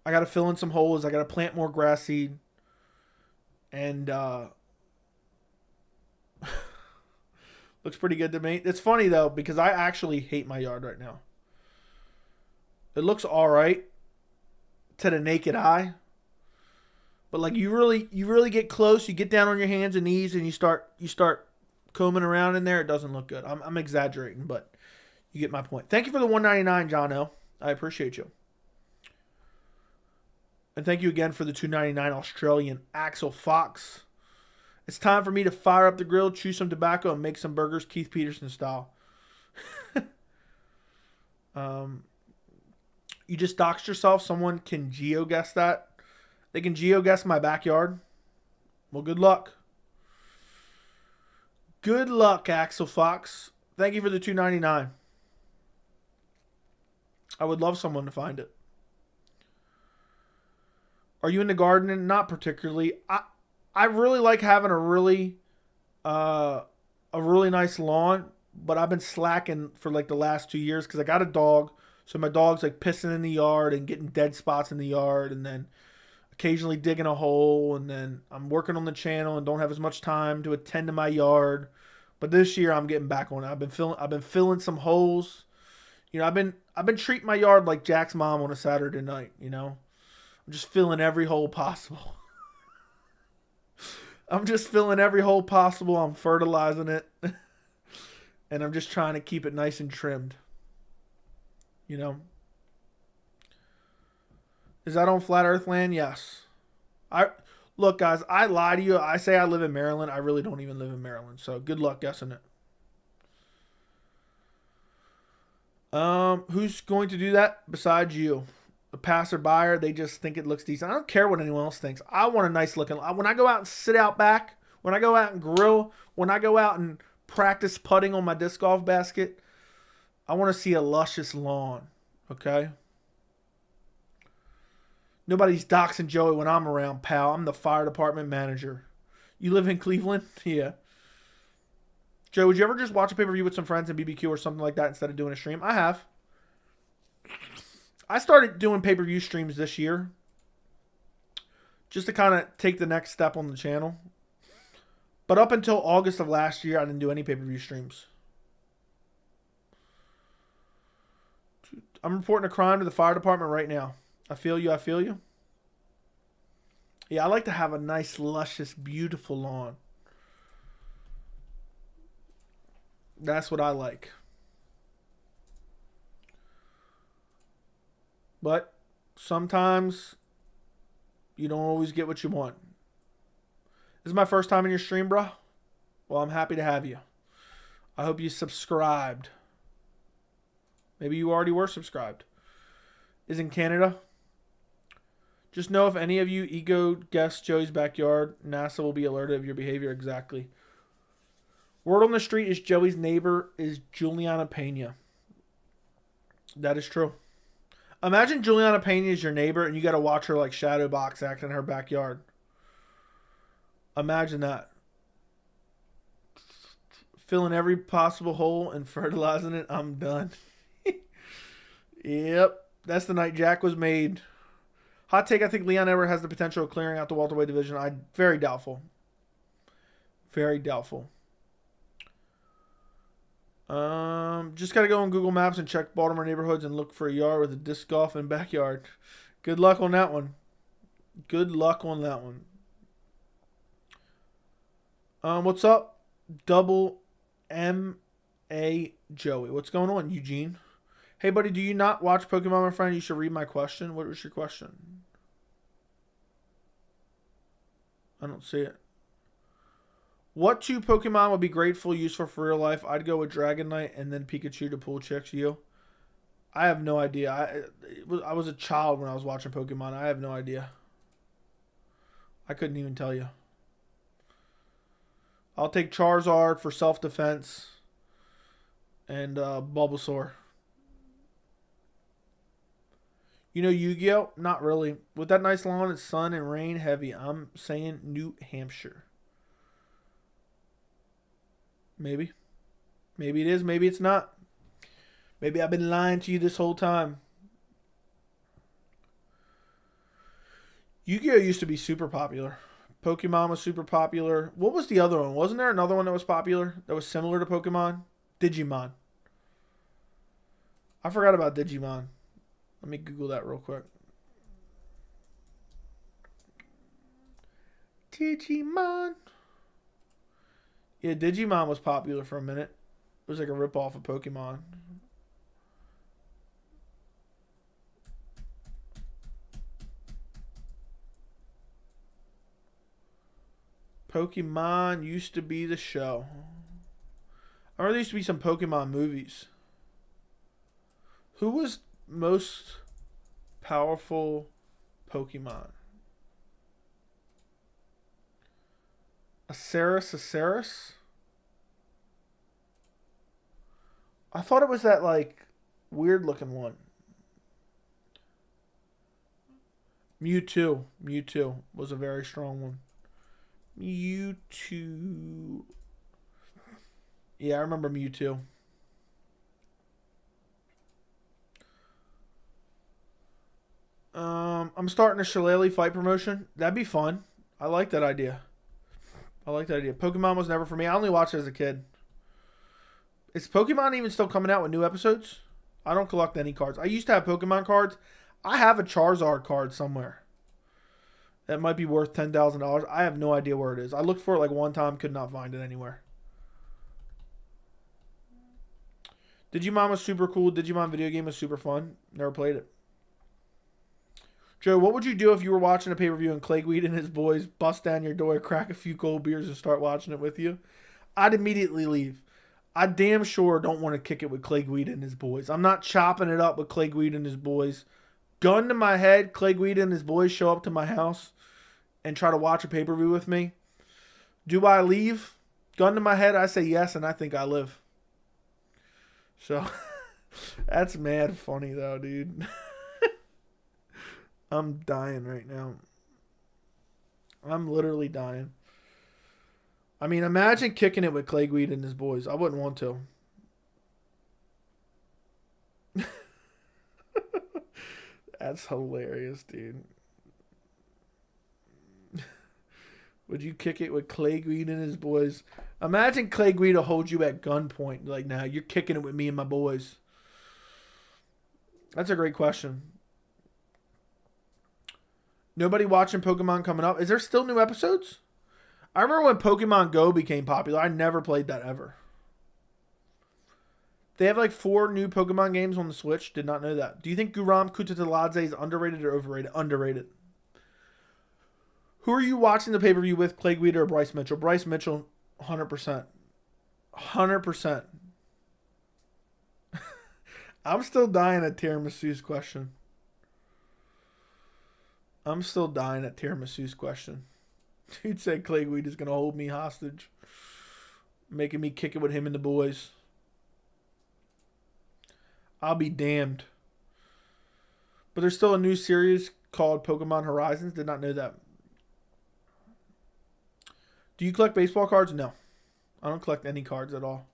I got to fill in some holes. I got to plant more grass seed. And looks pretty good to me. It's funny, though, because I actually hate my yard right now. It looks all right to the naked eye. But like you really get close, you get down on your hands and knees and you start combing around in there, it doesn't look good. I'm exaggerating, but you get my point. Thank you for the $1.99, John O. I appreciate you. And thank you again for the $2.99 Australian Axel Fox. It's time for me to fire up the grill, chew some tobacco, and make some burgers Keith Peterson style. You just doxed yourself. Someone can geo-guess that. They can geo-guess my backyard. Well, good luck. Good luck, Axel Fox. Thank you for the $2.99. I would love someone to find it. Are you into gardening? Not particularly. I really like having a really nice lawn, but I've been slacking for like the last 2 years because I got a dog. So my dog's like pissing in the yard and getting dead spots in the yard, and then occasionally digging a hole, and then I'm working on the channel and don't have as much time to attend to my yard. But this year I'm getting back on it. I've been filling some holes. You know, I've been treating my yard like Jack's mom on a Saturday night, you know. I'm just filling every hole possible. I'm just filling every hole possible. I'm fertilizing it. And I'm just trying to keep it nice and trimmed. You know. Is that on Flat Earth land? Yes. Look, guys, I lie to you. I say I live in Maryland. I really don't even live in Maryland. So good luck guessing it. Who's going to do that besides you? A passerby, they just think it looks decent. I don't care what anyone else thinks. I want a nice looking. When I go out and sit out back, when I go out and grill, when I go out and practice putting on my disc golf basket, I want to see a luscious lawn. Okay? Nobody's doxing Joey when I'm around, pal. I'm the fire department manager. You live in Cleveland? Yeah. Joe, would you ever just watch a pay-per-view with some friends in BBQ or something like that instead of doing a stream? I have. I started doing pay-per-view streams this year just to kind of take the next step on the channel. But up until August of last year, I didn't do any pay-per-view streams. I'm reporting a crime to the fire department right now. I feel you. I feel you. Yeah, I like to have a nice, luscious, beautiful lawn. That's what I like. But sometimes you don't always get what you want. This is my first time in your stream, bro. Well, I'm happy to have you. I hope you subscribed. Maybe you already were subscribed. Is in Canada. Just know if any of you ego guess Joey's backyard, NASA will be alerted of your behavior. Exactly. Word on the street is Joey's neighbor is Juliana Pena. That is true. Imagine Juliana Pena is your neighbor and you got to watch her like shadow box act in her backyard. Imagine that. Filling every possible hole and fertilizing it. I'm done. Yep. That's the night Jack was made. Hot take, I think Leon Edwards has the potential of clearing out the welterweight division. Very doubtful. Very doubtful. Just got to go on Google Maps and check Baltimore neighborhoods and look for a yard with a disc golf and backyard. Good luck on that one. Good luck on that one. What's up? Double M.A. Joey. What's going on, Eugene? Hey, buddy, do you not watch Pokemon, my friend? You should read my question. What was your question? I don't see it. What two Pokemon would be grateful, useful for real life? I'd go with Dragonite and then Pikachu to pull chicks. You? I have no idea. I was a child when I was watching Pokemon. I have no idea. I couldn't even tell you. I'll take Charizard for self-defense and Bulbasaur. You know Yu-Gi-Oh? Not really. With that nice lawn, it's sun and rain heavy. I'm saying New Hampshire. Maybe. Maybe it is. Maybe it's not. Maybe I've been lying to you this whole time. Yu-Gi-Oh used to be super popular. Pokemon was super popular. What was the other one? Wasn't there another one that was popular that was similar to Pokemon? Digimon. I forgot about Digimon. Let me Google that real quick. Digimon. Yeah, Digimon was popular for a minute. It was like a ripoff of Pokemon. Pokemon used to be the show. I remember there used to be some Pokemon movies. Who was most powerful Pokemon? Acerus? I thought it was that like weird looking one. Mewtwo. Mewtwo was a very strong one. Mewtwo. Yeah, I remember Mewtwo. I'm starting a Shillelagh fight promotion. That'd be fun. I like that idea. Pokemon was never for me. I only watched it as a kid. Is Pokemon even still coming out with new episodes? I don't collect any cards. I used to have Pokemon cards. I have a Charizard card somewhere. That might be worth $10,000. I have no idea where it is. I looked for it like one time, could not find it anywhere. Digimon was super cool. Digimon video game was super fun. Never played it. Joe, what would you do if you were watching a pay-per-view and Clayweed and his boys bust down your door, crack a few cold beers, and start watching it with you? I'd immediately leave. I damn sure don't want to kick it with Clayweed and his boys. I'm not chopping it up with Clayweed and his boys. Gun to my head, Clayweed and his boys show up to my house and try to watch a pay-per-view with me. Do I leave? Gun to my head, I say yes, and I think I live. So, that's mad funny though, dude. I'm dying right now. I'm literally dying. I mean, imagine kicking it with Clayweed and his boys. I wouldn't want to. That's hilarious, dude. Would you kick it with Clayweed and his boys? Imagine Clayweed will hold you at gunpoint. Like, nah, you're kicking it with me and my boys. That's a great question. Nobody watching Pokemon coming up. Is there still new episodes? I remember when Pokemon Go became popular. I never played that ever. They have like 4 new Pokemon games on the Switch. Did not know that. Do you think Guram Kutateladze is underrated or overrated? Underrated. Who are you watching the pay-per-view with, Clay Guida or Bryce Mitchell? Bryce Mitchell, 100%. 100%. I'm still dying at Tiramisu's question. Dude said Clay Guida is going to hold me hostage. Making me kick it with him and the boys. I'll be damned. But there's still a new series called Pokemon Horizons. Did not know that. Do you collect baseball cards? No. I don't collect any cards at all.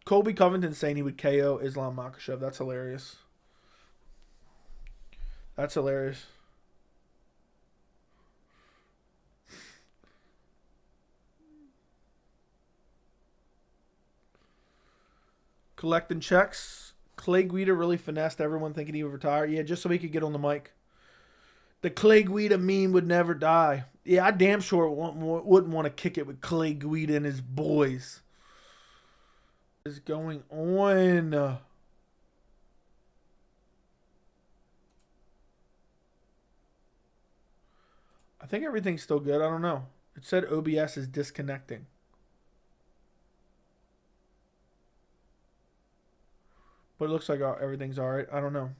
Colby Covington saying he would KO Islam Makhachev. That's hilarious. That's hilarious. Collecting checks. Clay Guida really finessed everyone thinking he would retire. Yeah, just so he could get on the mic. The Clay Guida meme would never die. Yeah, I damn sure wouldn't want to kick it with Clay Guida and his boys. What is going on? I think everything's still good. I don't know. It said OBS is disconnecting. But it looks like everything's all right. I don't know.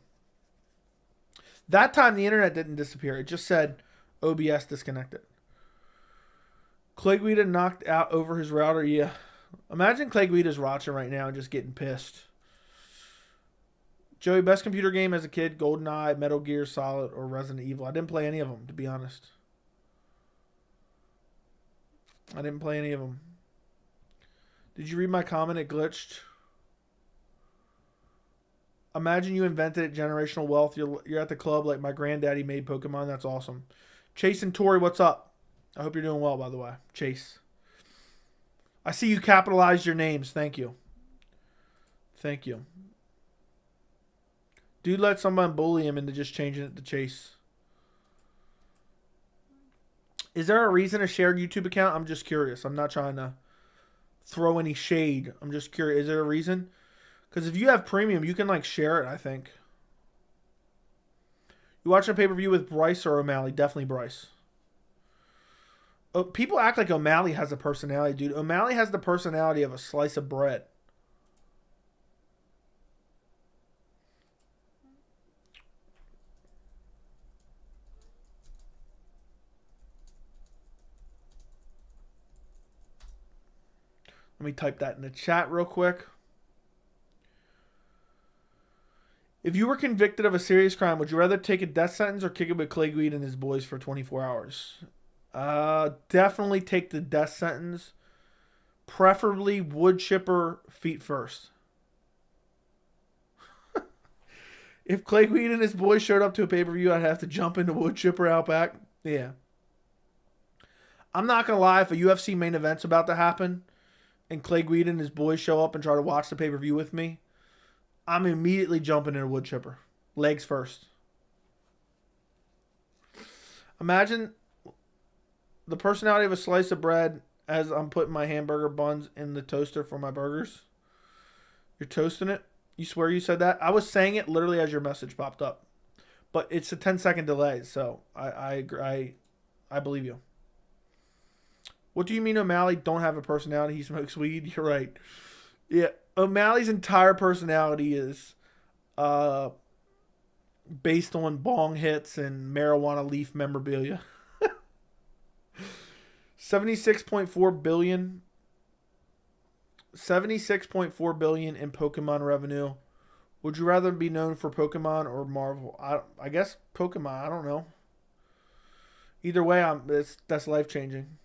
That time the internet didn't disappear. It just said OBS disconnected. Clay Guida knocked out over his router. Yeah. Imagine Clay Guida's watching right now and just getting pissed. Joey, best computer game as a kid, GoldenEye, Metal Gear Solid, or Resident Evil. I didn't play any of them, to be honest. I didn't play any of them. Did you read my comment? It glitched. Imagine you invented it, generational wealth. You're at the club like my granddaddy made Pokemon. That's awesome. Chase and Tori, what's up? I hope you're doing well, by the way. Chase. I see you capitalized your names. Thank you. Thank you. Dude let someone bully him into just changing it to Chase. Is there a reason a shared YouTube account? I'm just curious. I'm not trying to throw any shade. I'm just curious. Is there a reason? Because if you have premium, you can like share it, I think. You watching a pay-per-view with Bryce or O'Malley? Definitely Bryce. Oh, people act like O'Malley has a personality, dude. O'Malley has the personality of a slice of bread. Let me type that in the chat real quick. If you were convicted of a serious crime, would you rather take a death sentence or kick it with Clay Guida and his boys for 24 hours? Definitely take the death sentence. Preferably wood chipper feet first. If Clay Guida and his boys showed up to a pay-per-view, I'd have to jump into wood chipper out back. Yeah. I'm not going to lie. If a UFC main event's about to happen and Clay Guida and his boys show up and try to watch the pay-per-view with me, I'm immediately jumping in a wood chipper. Legs first. Imagine the personality of a slice of bread as I'm putting my hamburger buns in the toaster for my burgers. You're toasting it? You swear you said that? I was saying it literally as your message popped up. But it's a 10-second delay, so I believe you. What do you mean O'Malley don't have a personality? He smokes weed? You're right. Yeah. O'Malley's entire personality is based on bong hits and marijuana leaf memorabilia. 76.4 billion. 76.4 billion in Pokemon revenue. Would you rather be known for Pokemon or Marvel? I guess Pokemon. I don't know. Either way, that's life changing.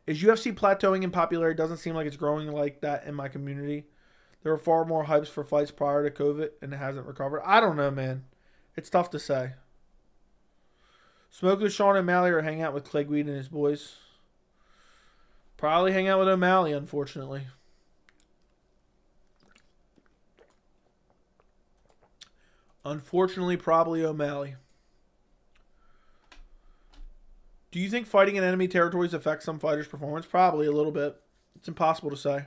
Is UFC plateauing in popularity? It doesn't seem like it's growing like that in my community. There were far more hypes for fights prior to COVID, and it hasn't recovered. I don't know, man. It's tough to say. Smoke with Sean O'Malley or hang out with Clay Guida and his boys? Probably hang out with O'Malley, unfortunately. Unfortunately, probably O'Malley. Do you think fighting in enemy territories affects some fighters' performance? Probably a little bit. It's impossible to say.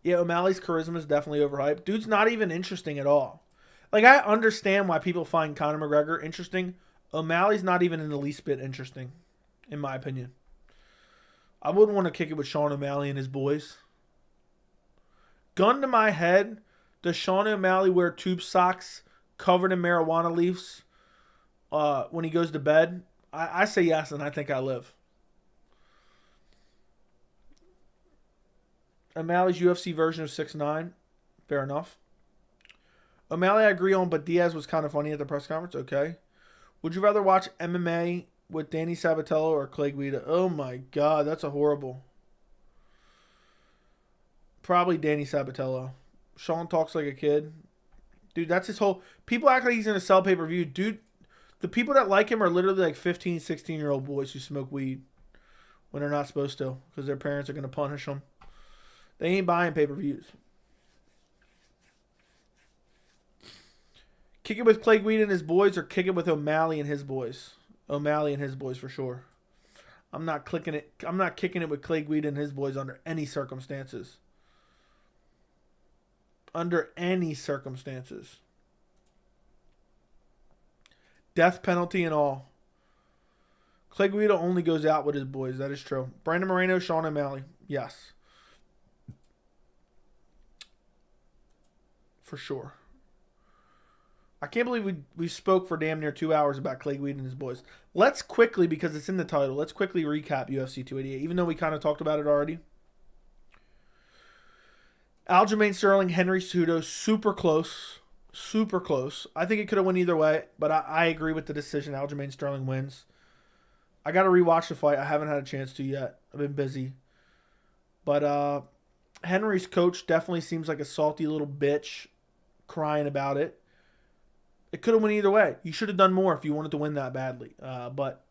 Yeah, O'Malley's charisma is definitely overhyped. Dude's not even interesting at all. Like, I understand why people find Conor McGregor interesting. O'Malley's not even in the least bit interesting, in my opinion. I wouldn't want to kick it with Sean O'Malley and his boys. Gun to my head, does Sean O'Malley wear tube socks covered in marijuana leaves when he goes to bed? I say yes, and I think I live. O'Malley's UFC version of 6ix9ine. Fair enough. O'Malley I agree on, but Diaz was kind of funny at the press conference. Okay. Would you rather watch MMA with Danny Sabatello or Clay Guida? Oh my God, that's a horrible. Probably Danny Sabatello. Sean talks like a kid. Dude, that's his whole... People act like he's going to sell pay-per-view. Dude, the people that like him are literally like 15, 16-year-old boys who smoke weed when they're not supposed to because their parents are going to punish them. They ain't buying pay-per-views. Kick it with Clay Guida and his boys or kick it with O'Malley and his boys? O'Malley and his boys for sure. I'm not kicking it with Clay Guida and his boys under any circumstances. Under any circumstances. Death penalty and all. Clay Guida only goes out with his boys. That is true. Brandon Moreno, Sean O'Malley. Yes. For sure. I can't believe we spoke for damn near 2 hours about Clay Guida and his boys. Let's quickly, because it's in the title, let's quickly recap UFC 288, even though we kind of talked about it already. Aljamain Sterling, Henry Cejudo, super close. Super close. I think it could have went either way, but I agree with the decision. Aljamain Sterling wins. I got to rewatch the fight. I haven't had a chance to yet. I've been busy. But Henry's coach definitely seems like a salty little bitch crying about it. It could have went either way. You should have done more if you wanted to win that badly. But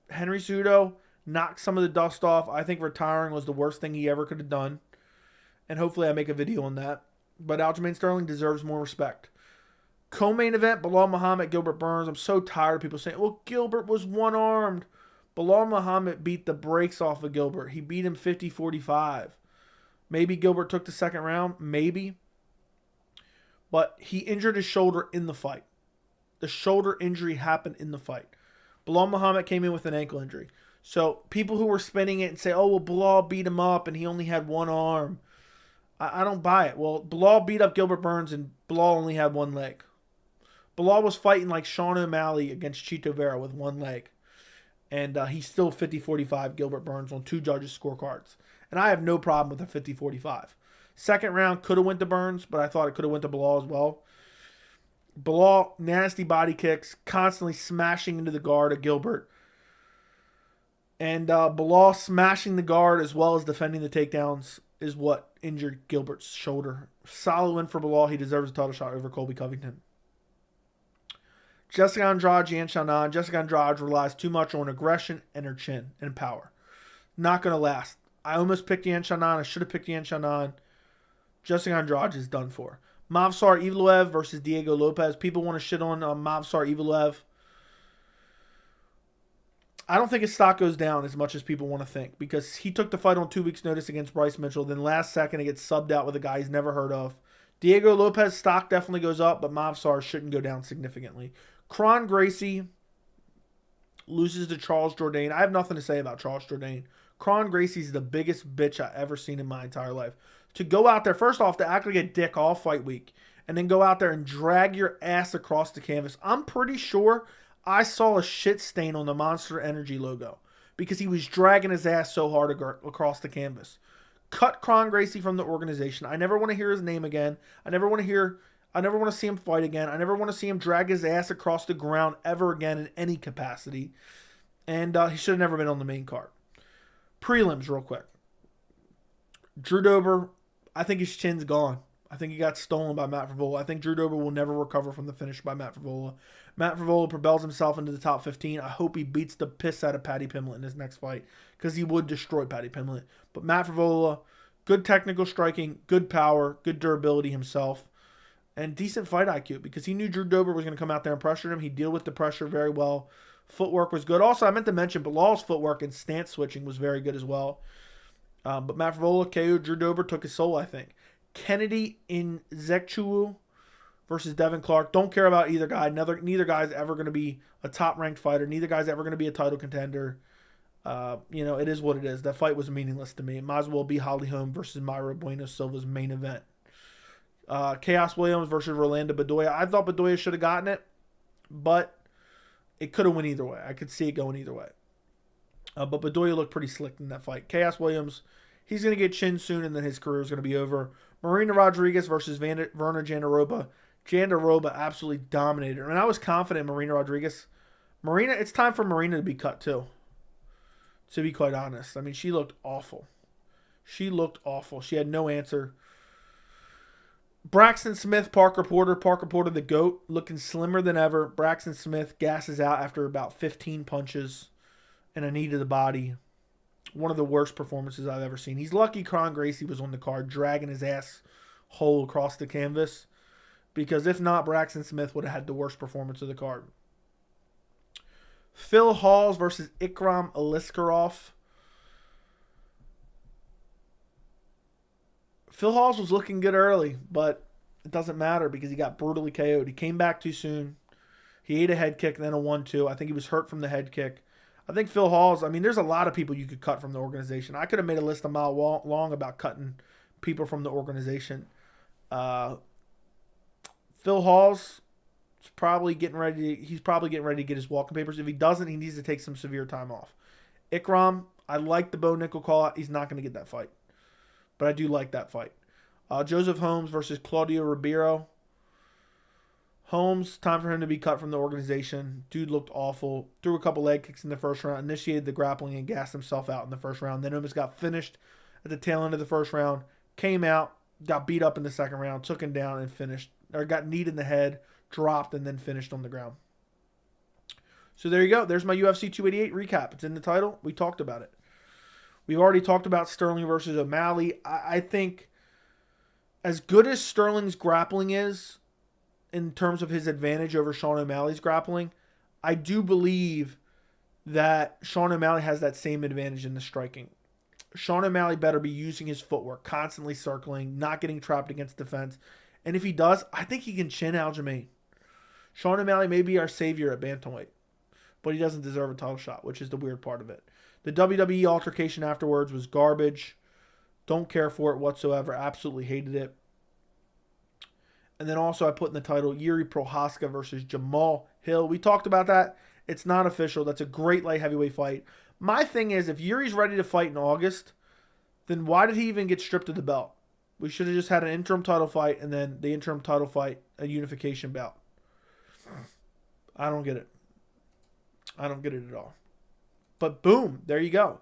Henry Cejudo knocked some of the dust off. I think retiring was the worst thing he ever could have done. And hopefully I make a video on that. But Aljamain Sterling deserves more respect. Co-main event, Belal Muhammad, Gilbert Burns. I'm so tired of people saying, well, Gilbert was one-armed. Belal Muhammad beat the brakes off of Gilbert. He beat him 50-45. Maybe Gilbert took the second round. Maybe. But he injured his shoulder in the fight. The shoulder injury happened in the fight. Belal Muhammad came in with an ankle injury. So people who were spinning it and say, oh, well, Belal beat him up and he only had one arm. I don't buy it. Well, Belal beat up Gilbert Burns and Belal only had one leg. Belal was fighting like Sean O'Malley against Chito Vera with one leg. And he's still 50-45 Gilbert Burns on two judges' scorecards. And I have no problem with a 50-45. Second round could have went to Burns, but I thought it could have went to Belal as well. Belal, nasty body kicks, constantly smashing into the guard of Gilbert. And Belal smashing the guard as well as defending the takedowns is what injured Gilbert's shoulder. Solid win for Belal. He deserves a title shot over Colby Covington. Jessica Andrade, Yan Xiaonan. Jessica Andrade relies too much on aggression and her chin and power. Not going to last. I almost picked Yan Xiaonan. I should have picked Yan Xiaonan. Jessica Andrade is done for. Movsar Evloev versus Diego Lopez. People want to shit on Movsar Evloev. I don't think his stock goes down as much as people want to think because he took the fight on 2 weeks' notice against Bryce Mitchell. Then last second, he gets subbed out with a guy he's never heard of. Diego Lopez stock definitely goes up, but Movsar shouldn't go down significantly. Kron Gracie loses to Charles Jourdain. I have nothing to say about Charles Jourdain. Kron Gracie's the biggest bitch I've ever seen in my entire life. To go out there, first off, to act like a dick all fight week, and then go out there and drag your ass across the canvas. I'm pretty sure I saw a shit stain on the Monster Energy logo because he was dragging his ass so hard across the canvas. Cut Kron Gracie from the organization. I never want to hear his name again. I never want to see him fight again. I never want to see him drag his ass across the ground ever again in any capacity. And he should have never been on the main card. Prelims, real quick. Drew Dober, I think his chin's gone. I think he got stolen by Matt Frevola. I think Drew Dober will never recover from the finish by Matt Frevola. Matt Frevola propels himself into the top 15. I hope he beats the piss out of Paddy Pimblett in his next fight because he would destroy Paddy Pimblett. But Matt Frevola, good technical striking, good power, good durability himself. and decent fight IQ because he knew Drew Dober was going to come out there and pressure him. He dealt with the pressure very well. Footwork was good. Also, I meant to mention Belal's footwork and stance switching was very good as well. But Matt Favola KO'd Drew Dober, took his soul, I think. Kennedy in Cejudo versus Devin Clark. Don't care about either guy. Neither guy's ever going to be a top-ranked fighter. Neither guy's ever going to be a title contender. It is what it is. That fight was meaningless to me. It might as well be Holly Holm versus Mayra Bueno Silva's main event. Chaos Williams versus Rolando Bedoya. I thought Bedoya should have gotten it, but it could have went either way. I could see it going either way. But Bedoya looked pretty slick in that fight. Chaos Williams, he's going to get chinned soon, and then his career is going to be over. Marina Rodriguez versus Werner Jandiroba. Jandiroba absolutely dominated her. And I was confident in Marina Rodriguez. It's time for Marina to be cut too, to be quite honest. I mean, she looked awful. She had no answer. Braxton Smith, Parker Porter the GOAT, looking slimmer than ever. Braxton Smith gasses out after about 15 punches and a knee to the body. One of the worst performances I've ever seen. He's lucky Kron Gracie was on the card, dragging his ass whole across the canvas, because if not, Braxton Smith would have had the worst performance of the card. Phil Hawes versus Ikram Aliskerov. Phil Hawes was looking good early, but it doesn't matter because he got brutally KO'd. He came back too soon. He ate a head kick and then a 1-2. I think he was hurt from the head kick. I think Phil Hawes, there's a lot of people you could cut from the organization. I could have made a list a mile long about cutting people from the organization. Phil Hawes is probably getting ready to get his walking papers. If he doesn't, he needs to take some severe time off. Ikram, I like the Bo Nickel call out. He's not going to get that fight, but I do like that fight. Joseph Holmes versus Claudio Ribeiro. Holmes, time for him to be cut from the organization. Dude looked awful. Threw a couple leg kicks in the first round. Initiated the grappling and gassed himself out in the first round. Then almost got finished at the tail end of the first round. Came out, got beat up in the second round, took him down and finished. Or got kneed in the head, dropped, and then finished on the ground. So there you go. There's my UFC 288 recap. It's in the title. We talked about it. We've already talked about Sterling versus O'Malley. I think as good as Sterling's grappling is, in terms of his advantage over Sean O'Malley's grappling, I do believe that Sean O'Malley has that same advantage in the striking. Sean O'Malley better be using his footwork, constantly circling, not getting trapped against defense. And if he does, I think he can chin Aljamain. Sean O'Malley may be our savior at bantamweight, but he doesn't deserve a title shot, which is the weird part of it. The WWE altercation afterwards was garbage. Don't care for it whatsoever. Absolutely hated it. And then also I put in the title Jiri Prochazka versus Jamahal Hill. We talked about that. It's not official. That's a great light heavyweight fight. My thing is, if Yuri's ready to fight in August, then why did he even get stripped of the belt? We should have just had an interim title fight and then the interim title fight, a unification bout. I don't get it. I don't get it at all. But boom, there you go.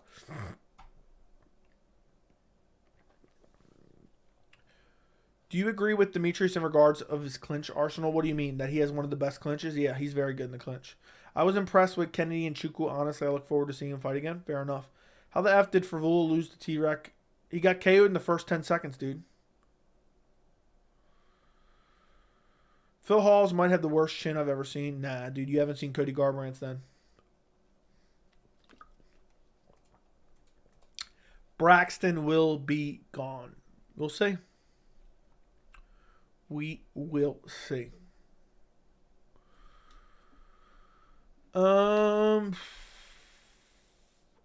Do you agree with Demetrius in regards of his clinch arsenal? What do you mean? That he has one of the best clinches? Yeah, he's very good in the clinch. I was impressed with Kennedy and Chuku. Honestly, I look forward to seeing him fight again. Fair enough. How the F did Favola lose to T-Rec? He got KO'd in the first 10 seconds, dude. Phil Hawes might have the worst chin I've ever seen. Nah, dude, you haven't seen Cody Garbrandt's then. Braxton will be gone. We'll see. We will see. I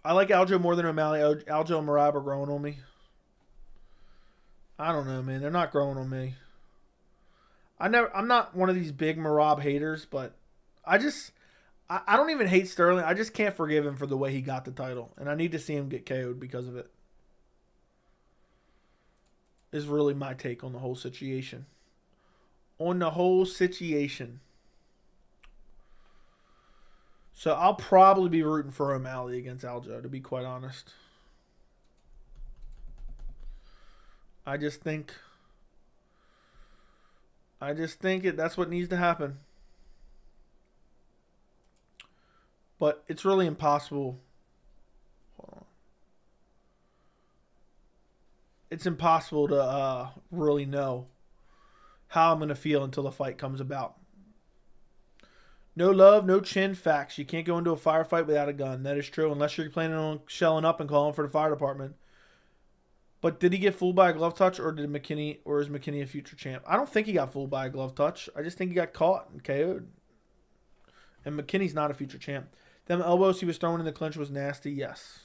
like Aljo more than O'Malley. Aljo and Merab are growing on me. I don't know, man. They're not growing on me. I'm not one of these big Merab haters, but I don't even hate Sterling. I just can't forgive him for the way he got the title, and I need to see him get KO'd because of it. Is really my take on the whole situation. So I'll probably be rooting for O'Malley against Aljo, to be quite honest. I just think that's what needs to happen. But it's really impossible. Hold on. It's impossible to really know how I'm going to feel until the fight comes about. No love, no chin, facts. You can't go into a firefight without a gun. That is true, unless you're planning on shelling up and calling for the fire department. But did he get fooled by a glove touch, or is McKinney a future champ? I don't think he got fooled by a glove touch. I just think he got caught and KO'd. And McKinney's not a future champ. Them elbows he was throwing in the clinch was nasty, yes.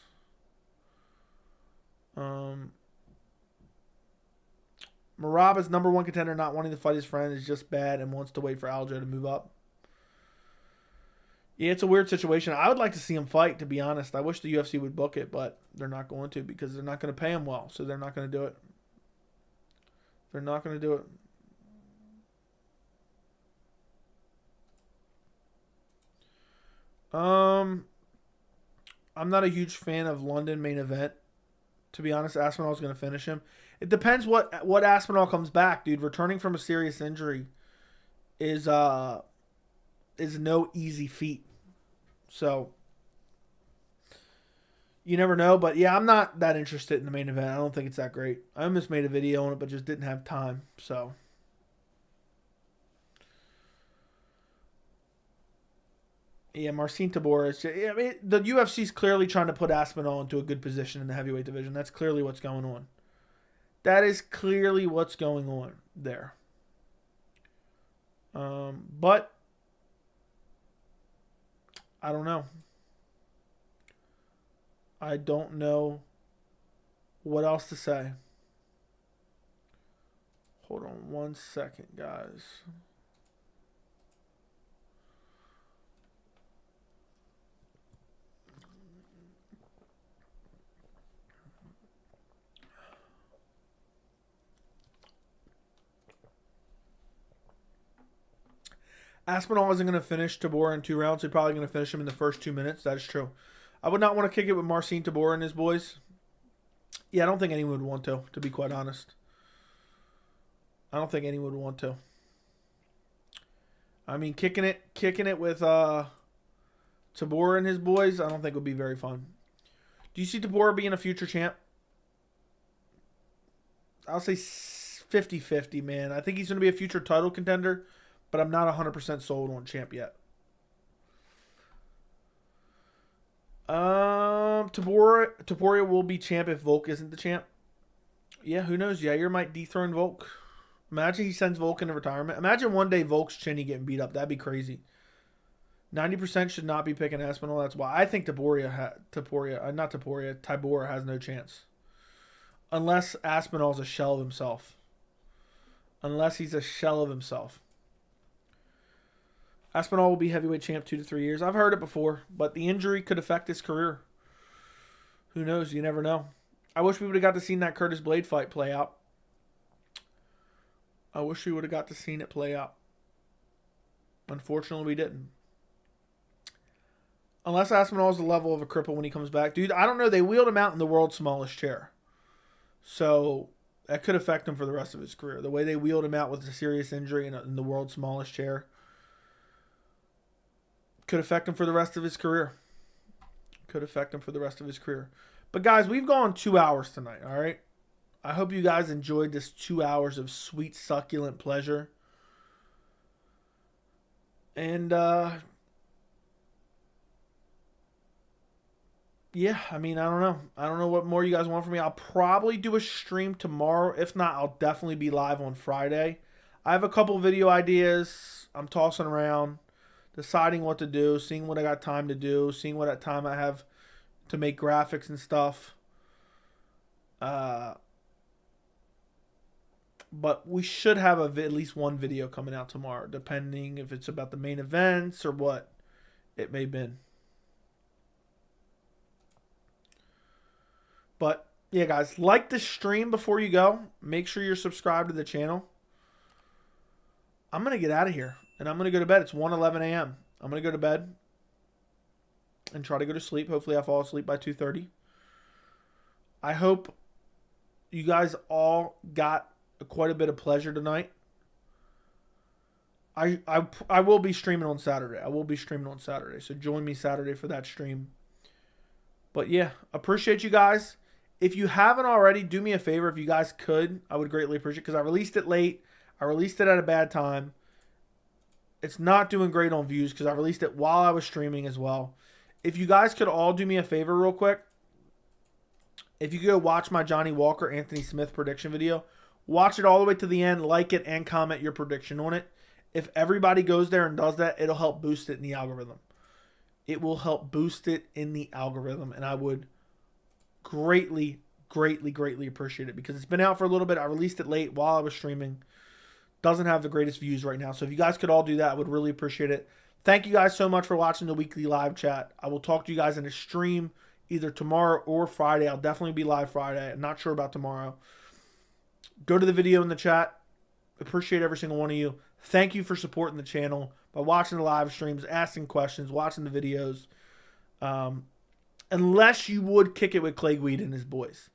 Maraba's number one contender not wanting to fight his friend is just bad and wants to wait for Aljo to move up. Yeah, it's a weird situation. I would like to see him fight, to be honest. I wish the UFC would book it, but they're not going to because they're not going to pay him well, so they're not going to do it. They're not going to do it. I'm not a huge fan of London main event. To be honest, Aspinall's going to finish him. It depends what Aspinall comes back, dude. Returning from a serious injury is no easy feat. So you never know, but yeah, I'm not that interested in the main event. I don't think it's that great. I almost made a video on it, but just didn't have time. So yeah, Marcin Tybura is. I mean, the UFC is clearly trying to put Aspinall into a good position in the heavyweight division. That's clearly what's going on. That is clearly what's going on there. But I don't know. I don't know what else to say. Hold on one second, guys. Aspinall isn't going to finish Tybura in 2 rounds. He's probably going to finish him in the first 2 minutes. That is true. I would not want to kick it with Marcin Tybura and his boys. Yeah, I don't think anyone would want to be quite honest. I don't think anyone would want to. I mean, kicking it with Tybura and his boys, I don't think would be very fun. Do you see Tybura being a future champ? I'll say 50-50, man. I think he's going to be a future title contender, but I'm not 100% sold on champ yet. Topuria will be champ if Volk isn't the champ. Yeah, who knows? Yair might dethrone Volk. Imagine he sends Volk into retirement. Imagine one day Volk's chinny getting beat up. That'd be crazy. 90% should not be picking Aspinall. That's why I think Tybura has no chance. Unless Aspinall's a shell of himself. Unless he's a shell of himself. Aspinall will be heavyweight champ 2 to 3 years. I've heard it before, but the injury could affect his career. Who knows? You never know. I wish we would have got to see that Curtis Blade fight play out. I wish we would have got to seen it play out. Unfortunately, we didn't. Unless Aspinall is the level of a cripple when he comes back. Dude, I don't know. They wheeled him out in the world's smallest chair. So that could affect him for the rest of his career. The way they wheeled him out with a serious injury in the world's smallest chair could affect him for the rest of his career. Could affect him for the rest of his career. But guys, we've gone 2 hours tonight, all right? I hope you guys enjoyed this 2 hours of sweet, succulent pleasure. And, yeah, I mean, I don't know. I don't know what more you guys want from me. I'll probably do a stream tomorrow. If not, I'll definitely be live on Friday. I have a couple video ideas I'm tossing around, deciding what to do, seeing what I got time to do, seeing what time I have to make graphics and stuff. But we should have at least one video coming out tomorrow, depending if it's about the main events or what it may have been. But, yeah, guys, like the stream before you go. Make sure you're subscribed to the channel. I'm going to get out of here, and I'm going to go to bed. It's 1:11 a.m. I'm going to go to bed and try to go to sleep. Hopefully I fall asleep by 2:30. I hope you guys all got quite a bit of pleasure tonight. I will be streaming on Saturday. So join me Saturday for that stream. But yeah, appreciate you guys. If you haven't already, do me a favor. If you guys could, I would greatly appreciate it because I released it late. I released it at a bad time. It's not doing great on views because I released it while I was streaming as well. If you guys could all do me a favor real quick, if you go watch my Johnny Walker, Anthony Smith prediction video, watch it all the way to the end, like it, and comment your prediction on it. If everybody goes there and does that, it'll help boost it in the algorithm. It will help boost it in the algorithm, and I would greatly, greatly, greatly appreciate it because it's been out for a little bit. I released it late while I was streaming. Doesn't have the greatest views right now. So if you guys could all do that, I would really appreciate it. Thank you guys so much for watching the weekly live chat. I will talk to you guys in a stream either tomorrow or Friday. I'll definitely be live Friday. I'm not sure about tomorrow. Go to the video in the chat. Appreciate every single one of you. Thank you for supporting the channel by watching the live streams, asking questions, watching the videos. Unless you would kick it with Clay Weed and his boys.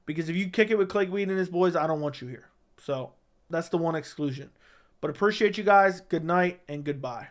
Because if you kick it with Clay Weed and his boys, I don't want you here. So that's the one exclusion. But appreciate you guys. Good night and goodbye.